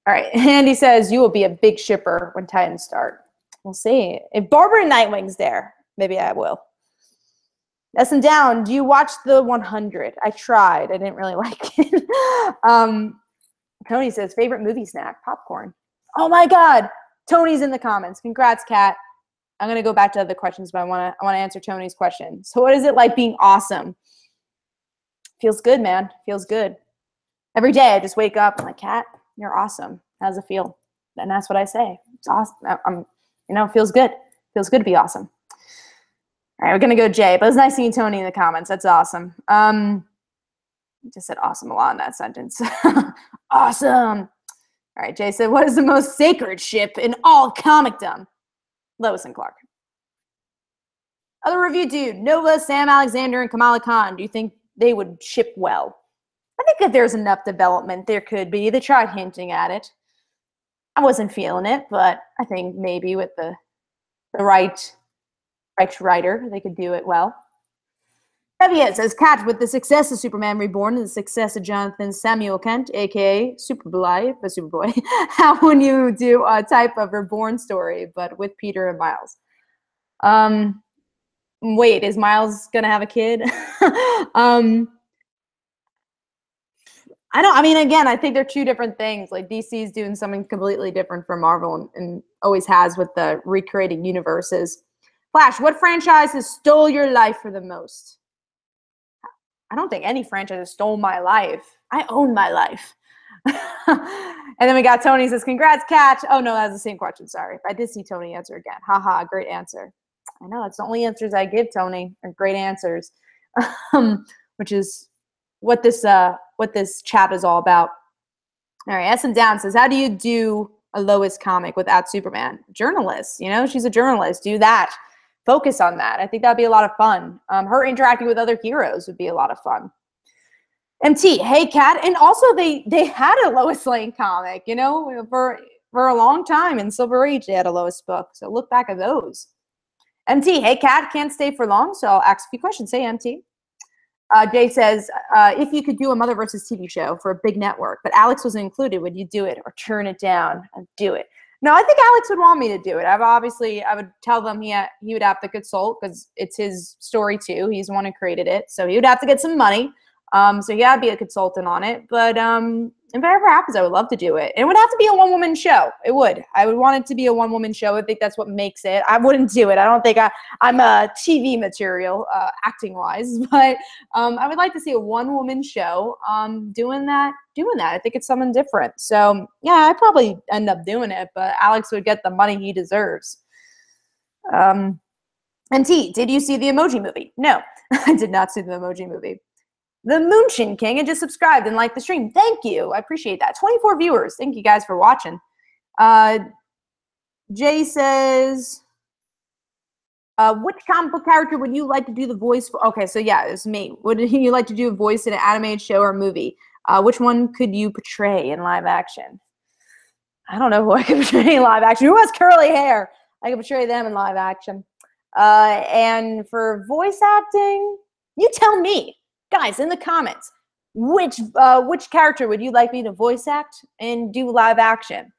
All right. Andy says, you will be a big shipper when Titans start. We'll see. If Barbara and Nightwing's there, maybe I will. SM Down, do you watch the 100? I tried. I didn't really like it. Tony says, favorite movie snack? Popcorn. Oh my God. Tony's in the comments. Congrats, Kat. I'm going to go back to other questions, but I want to answer Tony's question. So what is it like being awesome? Feels good, man. Feels good. Every day I just wake up. I'm like, Kat, you're awesome. How does it feel? And that's what I say. It's awesome. Feels good. Feels good to be awesome. All right, we're going to go Jay, but it's nice seeing Tony in the comments. That's awesome. Just said awesome a lot in that sentence. Awesome. All right, Jay said, what is the most sacred ship in all comicdom? Lois and Clark. Other review dude, Nova, Sam Alexander, and Kamala Khan. Do you think they would ship well? I think if there's enough development, there could be. They tried hinting at it. I wasn't feeling it, but I think maybe with the right writer, they could do it well. Javier says, Kat, with the success of Superman Reborn and the success of Jonathan Samuel Kent, a.k.a. Superboy, how would you do a type of Reborn story, but with Peter and Miles? Wait, is Miles going to have a kid? I think they're two different things. Like DC's doing something completely different from Marvel and always has with the recreating universes. Flash, what franchises stole your life for the most? I don't think any franchise stole my life. I own my life. And then we got Tony says, congrats, Kat. Oh, no, that's the same question. Sorry. I did see Tony answer again. Haha, great answer. I know. It's the only answers I give, Tony, are great answers, which is what this chat is all about. All right, SM Down says, how do you do a Lois comic without Superman? Journalist, she's a journalist. Do that. Focus on that. I think that'd be a lot of fun. Her interacting with other heroes would be a lot of fun. MT, hey, Kat. And also they had a Lois Lane comic, for a long time in Silver Age, they had a Lois book. So look back at those. MT, hey, Kat, can't stay for long, so I'll ask a few questions. Hey, MT. Jay says, if you could do a Mother versus TV show for a big network, but Alex wasn't included, would you do it or turn it down? I'd do it. No, I think Alex would want me to do it. I would tell them he would have to consult because it's his story too. He's the one who created it. So he would have to get some money. So yeah, I'd be a consultant on it. But if it ever happens, I would love to do it. And it would have to be a one-woman show. It would. I would want it to be a one-woman show. I think that's what makes it. I wouldn't do it. I don't think I'm a TV material, acting-wise. But I would like to see a one-woman show doing that. I think it's something different. So yeah, I'd probably end up doing it. But Alex would get the money he deserves. And T, did you see the Emoji Movie? No, I did not see the Emoji Movie. The Moonchin King and just subscribed and liked the stream. Thank you. I appreciate that. 24 viewers. Thank you guys for watching. Jay says, which comic book character would you like to do the voice for? Okay, so yeah, it's me. Would you like to do a voice in an animated show or movie? Which one could you portray in live action? I don't know who I could portray in live action. Who has curly hair? I could portray them in live action. And for voice acting, you tell me. Guys, in the comments, which character would you like me to voice act and do live action?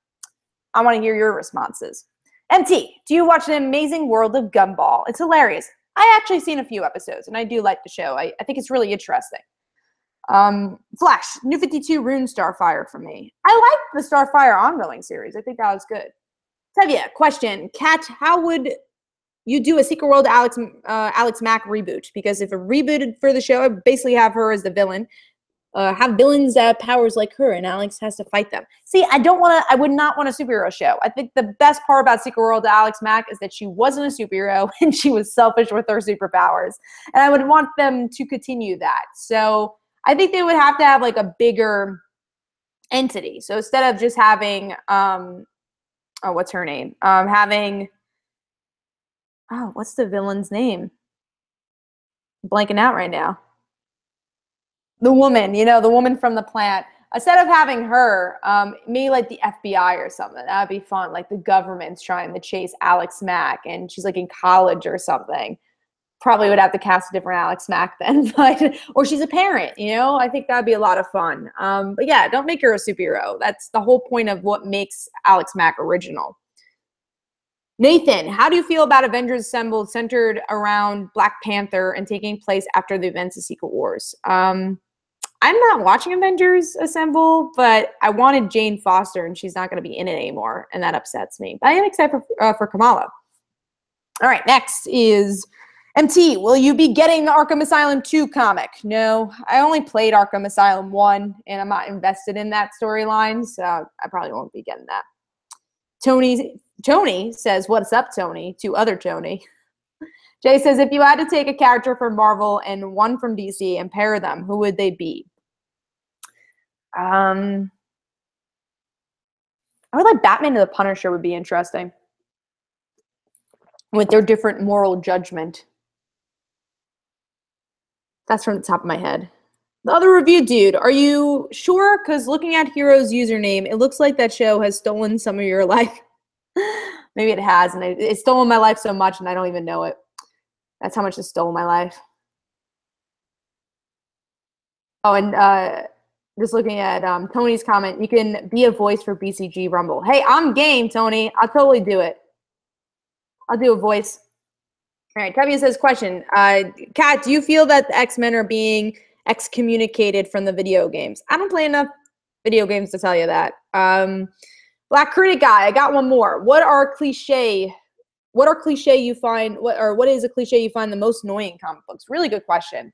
I want to hear your responses. MT, do you watch The Amazing World of Gumball? It's hilarious. I actually seen a few episodes, and I do like the show. I think it's really interesting. Flash, New 52 Rune Starfire for me. I like the Starfire ongoing series. I think that was good. Tevye, question. Kat, how would you do a Secret World Alex Mack reboot? Because if it rebooted for the show, I basically have her as the villain. Have villains that have powers like her, and Alex has to fight them. See, I would not want a superhero show. I think the best part about Secret World Alex Mack is that she wasn't a superhero and she was selfish with her superpowers. And I would want them to continue that. So I think they would have to have like a bigger entity. So instead of just having, what's her name? What's the villain's name? I'm blanking out right now. The woman, the woman from the plant. Instead of having her, maybe like the FBI or something. That'd be fun. Like the government's trying to chase Alex Mack and she's like in college or something. Probably would have to cast a different Alex Mack then, or she's a parent, I think that'd be a lot of fun. But yeah, don't make her a superhero. That's the whole point of what makes Alex Mack original. Nathan, how do you feel about Avengers Assemble centered around Black Panther and taking place after the events of Secret Wars? I'm not watching Avengers Assemble, but I wanted Jane Foster, and she's not going to be in it anymore, and that upsets me. But I am excited for Kamala. All right, next is MT. Will you be getting the Arkham Asylum 2 comic? No, I only played Arkham Asylum 1, and I'm not invested in that storyline, so I probably won't be getting that. Tony says, "What's up, Tony?" to other Tony. Jay says, if you had to take a character from Marvel and one from DC and pair them, who would they be? I would like Batman and the Punisher would be interesting. With their different moral judgment. That's from the top of my head. The other review dude, are you sure? Because looking at Hero's username, it looks like that show has stolen some of your life. Maybe it has, and it's stolen my life so much and I don't even know it. That's how much it stole my life. Oh, and just looking at Tony's comment, you can be a voice for BCG Rumble. Hey, I'm game, Tony. I'll totally do it. I'll do a voice. All right, Kevin says, question. Kat, do you feel that the X-Men are being excommunicated from the video games? I don't play enough video games to tell you that. Black Critic Guy, I got one more. What is a cliche you find the most annoying in comic books? Really good question.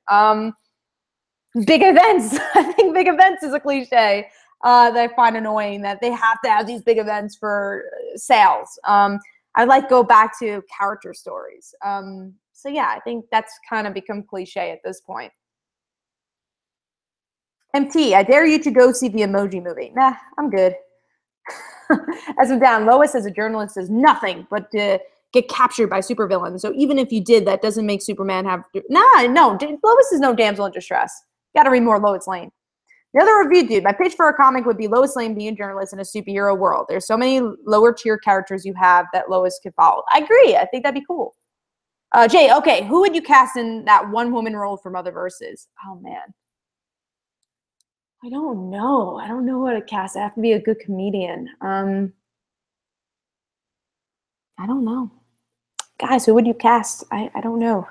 Big events. I think big events is a cliche that I find annoying, that they have to have these big events for sales. I'd like to go back to character stories. So yeah, I think that's kind of become cliche at this point. MT, I dare you to go see the Emoji Movie. Nah, I'm good. As I'm down, Lois as a journalist is nothing but to get captured by supervillains. So even if you did, that doesn't make Superman have... No, Lois is no damsel in distress. Got to read more Lois Lane. The other review dude, my pitch for a comic would be Lois Lane being a journalist in a superhero world. There's so many lower tier characters you have that Lois could follow. I agree. I think that'd be cool. Jay, okay, who would you cast in that one woman role from Other Verses? Oh, man. I don't know. I don't know what to cast. I have to be a good comedian. I don't know. Guys, who would you cast? I don't know.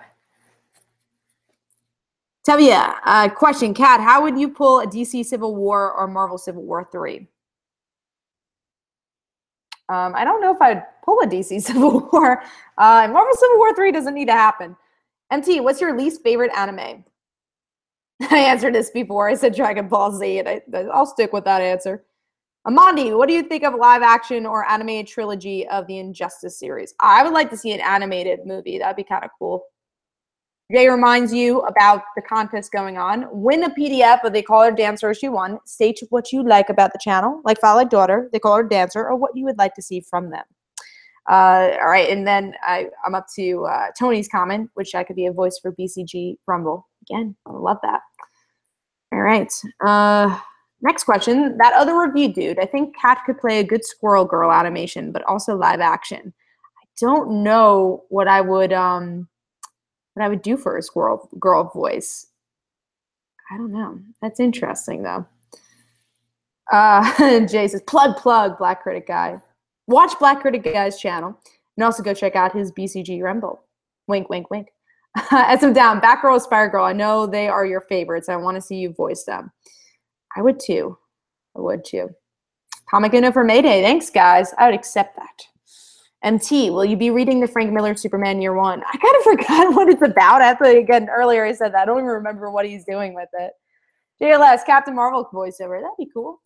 Tevye, question, Kat, how would you pull a DC Civil War or Marvel Civil War 3? I don't know if I'd pull a DC Civil War. Marvel Civil War 3 doesn't need to happen. MT, what's your least favorite anime? I answered this before. I said Dragon Ball Z, and I'll stick with that answer. Amandi, what do you think of live action or animated trilogy of the Injustice series? I would like to see an animated movie. That'd be kind of cool. Jay reminds you about the contest going on. Win a PDF of They Call Her Dancer issue 1. State what you like about the channel, like Follow Like Daughter, They Call Her Dancer, or what you would like to see from them. All right, and then I'm up to Tony's comment, which I could be a voice for BCG Rumble. Again, I love that. All right. Next question. That other review dude, I think Kat could play a good Squirrel Girl animation, but also live action. I don't know what I would do for a Squirrel Girl voice. I don't know. That's interesting though. Jay says, plug, Black Critic Guy. Watch Black Critic Guy's channel and also go check out his BCG Rumble. Wink, wink, wink. SM down. Batgirl, Spire Girl. I know they are your favorites. I want to see you voice them. I would too. I would too. Comic Uno for Mayday. Thanks, guys. I would accept that. MT, will you be reading the Frank Miller Superman Year One? I kind of forgot what it's about. Actually, again, earlier I said that. I don't even remember what he's doing with it. JLS, Captain Marvel voiceover. That'd be cool.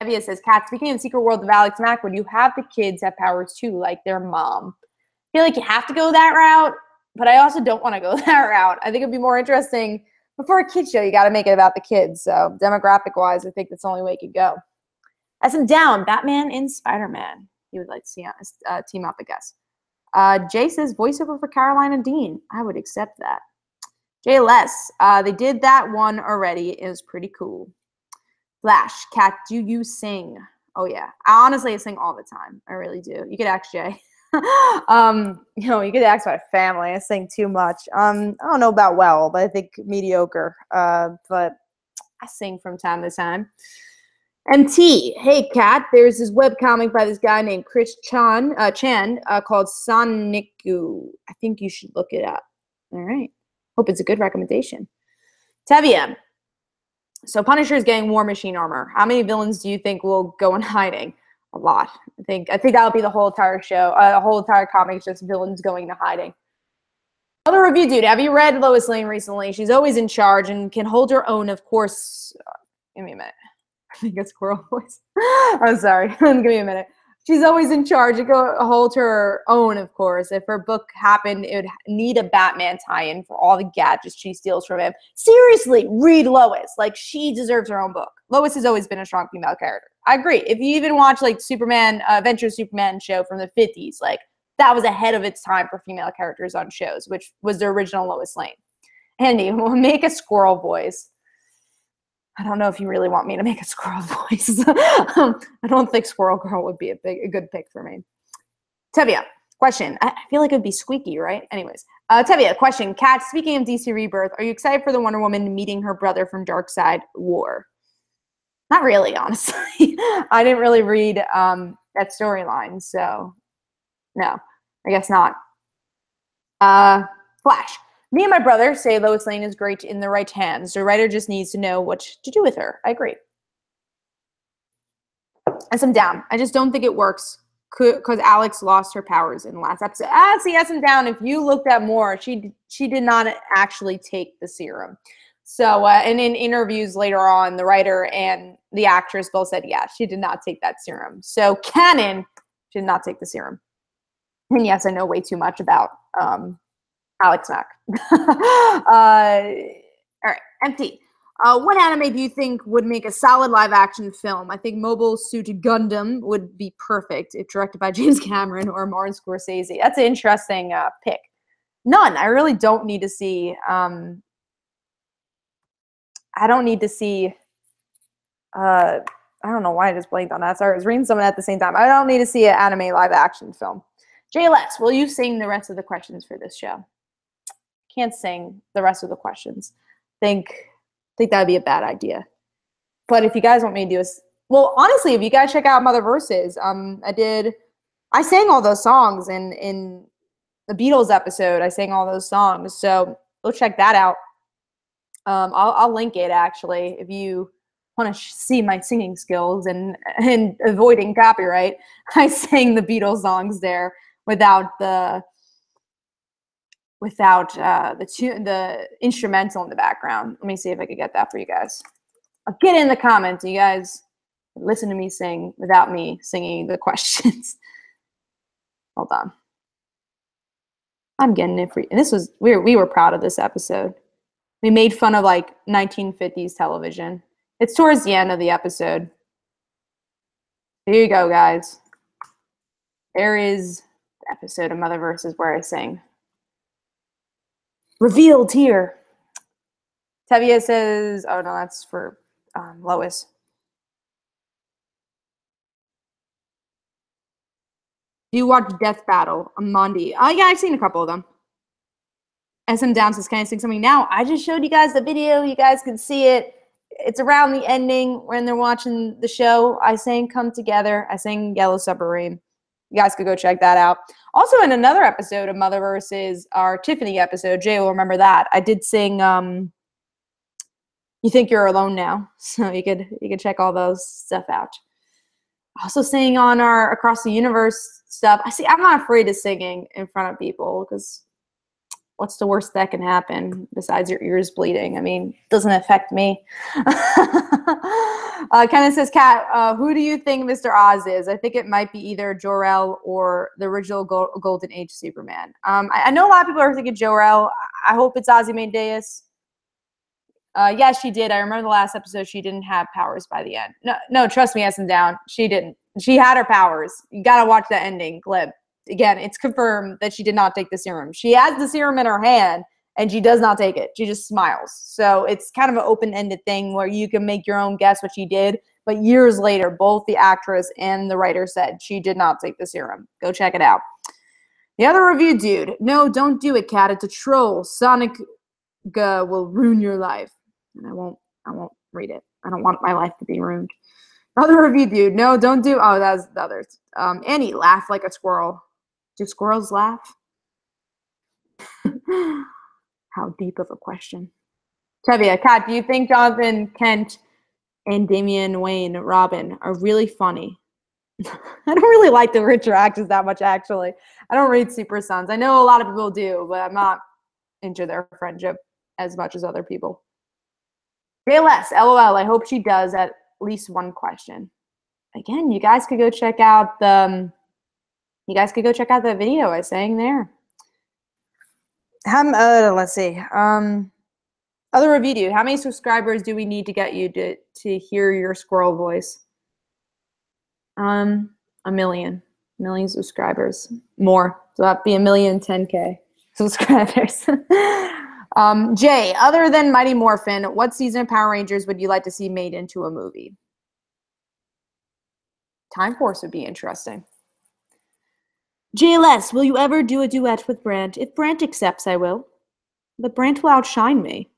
Evia says, Kat, speaking of the secret world of Alex Mack, would you have the kids have powers too, like their mom? I feel like you have to go that route, but I also don't want to go that route. I think it'd be more interesting. Before a kid's show, you got to make it about the kids. So demographic-wise, I think that's the only way it could go. SM down, Batman and Spider-Man. You would like to see us team up, I guess. Jay says, voiceover for Caroline and Dean. I would accept that. JLS, they did that one already. It was pretty cool. Flash, Kat, do you sing? Oh, yeah. I sing all the time. I really do. You could ask Jay. You could ask my family. I sing too much. I don't know about well, but I think mediocre. But I sing from time to time. MT, hey, Kat, there's this webcomic by this guy named Chris Chan called Soniku. I think you should look it up. All right. Hope it's a good recommendation. Tevia. So Punisher is getting War Machine armor. How many villains do you think will go in hiding? A lot. I think that'll be the whole entire show. The whole entire comic is just villains going to hiding. Another review, dude. Have you read Lois Lane recently? She's always in charge and can hold her own, of course. Give me a minute. I think it's squirrel voice. I'm sorry. Give me a minute. She's always in charge. It go hold her own, of course. If her book happened, it would need a Batman tie-in for all the gadgets she steals from him. Seriously, read Lois. Like, she deserves her own book. Lois has always been a strong female character. I agree. If you even watch, like, Superman, Adventures Superman show from the 50s, like, that was ahead of its time for female characters on shows, which was the original Lois Lane. Andy, we'll make a squirrel voice. I don't know if you really want me to make a squirrel voice. I don't think Squirrel Girl would be a good pick for me. Tevia, question. I feel like it would be squeaky, right? Anyways, Tevia, question. Kat, speaking of DC Rebirth, are you excited for the Wonder Woman meeting her brother from Darkseid War? Not really, honestly. I didn't really read that storyline, so no, I guess not. Flash. Me and my brother say Lois Lane is great in the right hands. The writer just needs to know what to do with her. I agree. SM down. I just don't think it works because Alex lost her powers in the last episode. See, SM down. If you looked at more, she did not actually take the serum. So, and in interviews later on, the writer and the actress both said, yeah, she did not take that serum. So, canon, she did not take the serum. And yes, I know way too much about Alex Mack. All right, empty. What anime do you think would make a solid live-action film? I think Mobile Suit Gundam would be perfect if directed by James Cameron or Martin Scorsese. That's an interesting pick. None. I really don't need to see. I don't need to see. I don't know why I just blanked on that. Sorry, I was reading something at the same time. I don't need to see an anime live-action film. JLS, will you sing the rest of the questions for this show? Can't sing the rest of the questions. Think that'd be a bad idea. But if you guys want me to do well, honestly, if you guys check out Mother Verses, I sang all those songs in the Beatles episode. I sang all those songs, so go check that out. I'll link it actually if you want to see my singing skills and avoiding copyright. I sang the Beatles songs there without the instrumental in the background. Let me see if I could get that for you guys. I'll get in the comments. You guys listen to me sing without me singing the questions. Hold on. I'm getting it for you. And this was we were proud of this episode. We made fun of like 1950s television. It's towards the end of the episode. Here you go, guys. There is the episode of Mother Verses where I sing. Revealed here. Tevia says, oh no, that's for Lois. Do you watch Death Battle on Monday? Oh yeah, I've seen a couple of them. SM Down says, can I sing something now? I just showed you guys the video. You guys can see it. It's around the ending when they're watching the show. I sang Come Together. I sang Yellow Submarine. You guys could go check that out. Also, in another episode of Motherverse, our Tiffany episode, Jay will remember that, I did sing You Think You're Alone Now. So you could check all those stuff out. Also sing on our Across the Universe stuff. I'm not afraid of singing in front of people because what's the worst that can happen besides your ears bleeding? I mean, it doesn't affect me. Kenneth says, Kat, who do you think Mr. Oz is? I think it might be either Jor-El or the original Golden Age Superman. I know a lot of people are thinking Jor-El. I hope it's Ozymandias. Yes, she did. I remember the last episode, she didn't have powers by the end. No, trust me, S and down. She didn't. She had her powers. You got to watch the ending clip. Again, it's confirmed that she did not take the serum. She has the serum in her hand, and she does not take it. She just smiles. So it's kind of an open-ended thing where you can make your own guess what she did. But years later, both the actress and the writer said she did not take the serum. Go check it out. The other review dude. No, don't do it, Kat. It's a troll. Sonic will ruin your life. And I won't read it. I don't want my life to be ruined. Other review dude. No, don't do. Oh, that was the others. Annie, laugh like a squirrel. Do squirrels laugh? How deep of a question. Tevia, Kat, do you think Jonathan Kent and Damian Wayne Robin are really funny? I don't really like the richer actors that much, actually. I don't read Super Sons. I know a lot of people do, but I'm not into their friendship as much as other people. JLS, LOL, I hope she does at least one question. Again, you guys could go check out the video I sang there. Let's see. Other review dude, how many subscribers do we need to get you to hear your squirrel voice? 1 million subscribers. More. So that'd be 1,010,000 subscribers. Jay, other than Mighty Morphin, what season of Power Rangers would you like to see made into a movie? Time Force would be interesting. JLS, will you ever do a duet with Brant? If Brant accepts, I will. But Brant will outshine me.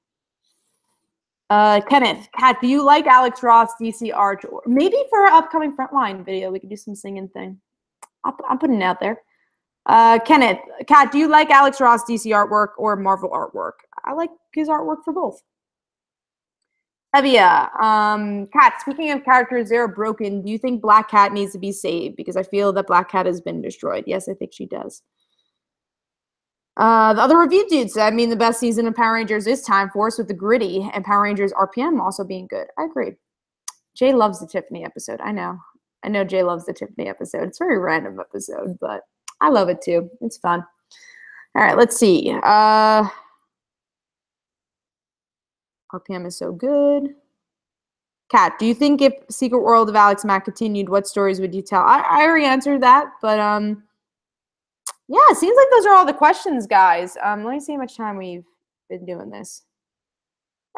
Kenneth, Kat, do you like Alex Ross DC art? Or maybe for our upcoming Frontline video, we could do some singing thing. I'm putting it out there. Kenneth, Kat, do you like Alex Ross DC artwork or Marvel artwork? I like his artwork for both. Evia, Kat, speaking of characters that are broken, do you think Black Cat needs to be saved? Because I feel that Black Cat has been destroyed. Yes, I think she does. The other review dudes said, I mean, the best season of Power Rangers is Time Force with the gritty and Power Rangers RPM also being good. I agree. Jay loves the Tiffany episode. I know Jay loves the Tiffany episode. It's a very random episode, but I love it too. It's fun. All right, let's see. RPM is so good. Kat, do you think if Secret World of Alex Mack continued, what stories would you tell? I already answered that, but yeah, it seems like those are all the questions, guys. Let me see how much time we've been doing this.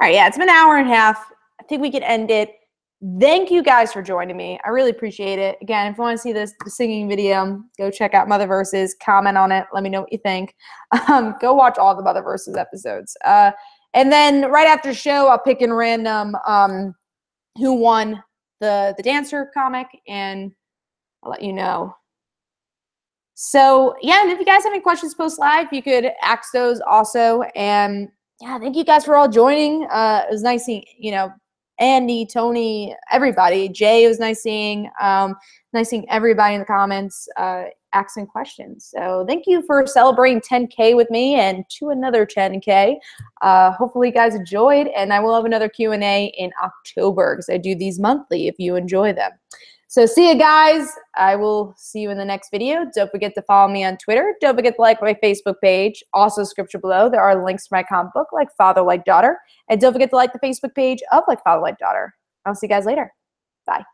All right, yeah, it's been an hour and a half. I think we can end it. Thank you guys for joining me. I really appreciate it. Again, if you want to see the singing video, go check out Motherverses, comment on it, let me know what you think. Go watch all the Motherverses episodes. And then right after the show, I'll pick in random who won the dancer comic, and I'll let you know. So yeah, and if you guys have any questions post live, you could ask those also. And yeah, thank you guys for all joining. It was nice seeing, Andy, Tony, everybody. Jay, it was nice seeing. Nice seeing everybody in the comments asking questions. So thank you for celebrating 10K with me and to another 10K. Hopefully you guys enjoyed, and I will have another Q&A in October because I do these monthly if you enjoy them. So see you guys. I will see you in the next video. Don't forget to follow me on Twitter. Don't forget to like my Facebook page. Also, description below, there are links to my comic book, Like Father, Like Daughter. And don't forget to like the Facebook page of Like Father, Like Daughter. I'll see you guys later. Bye.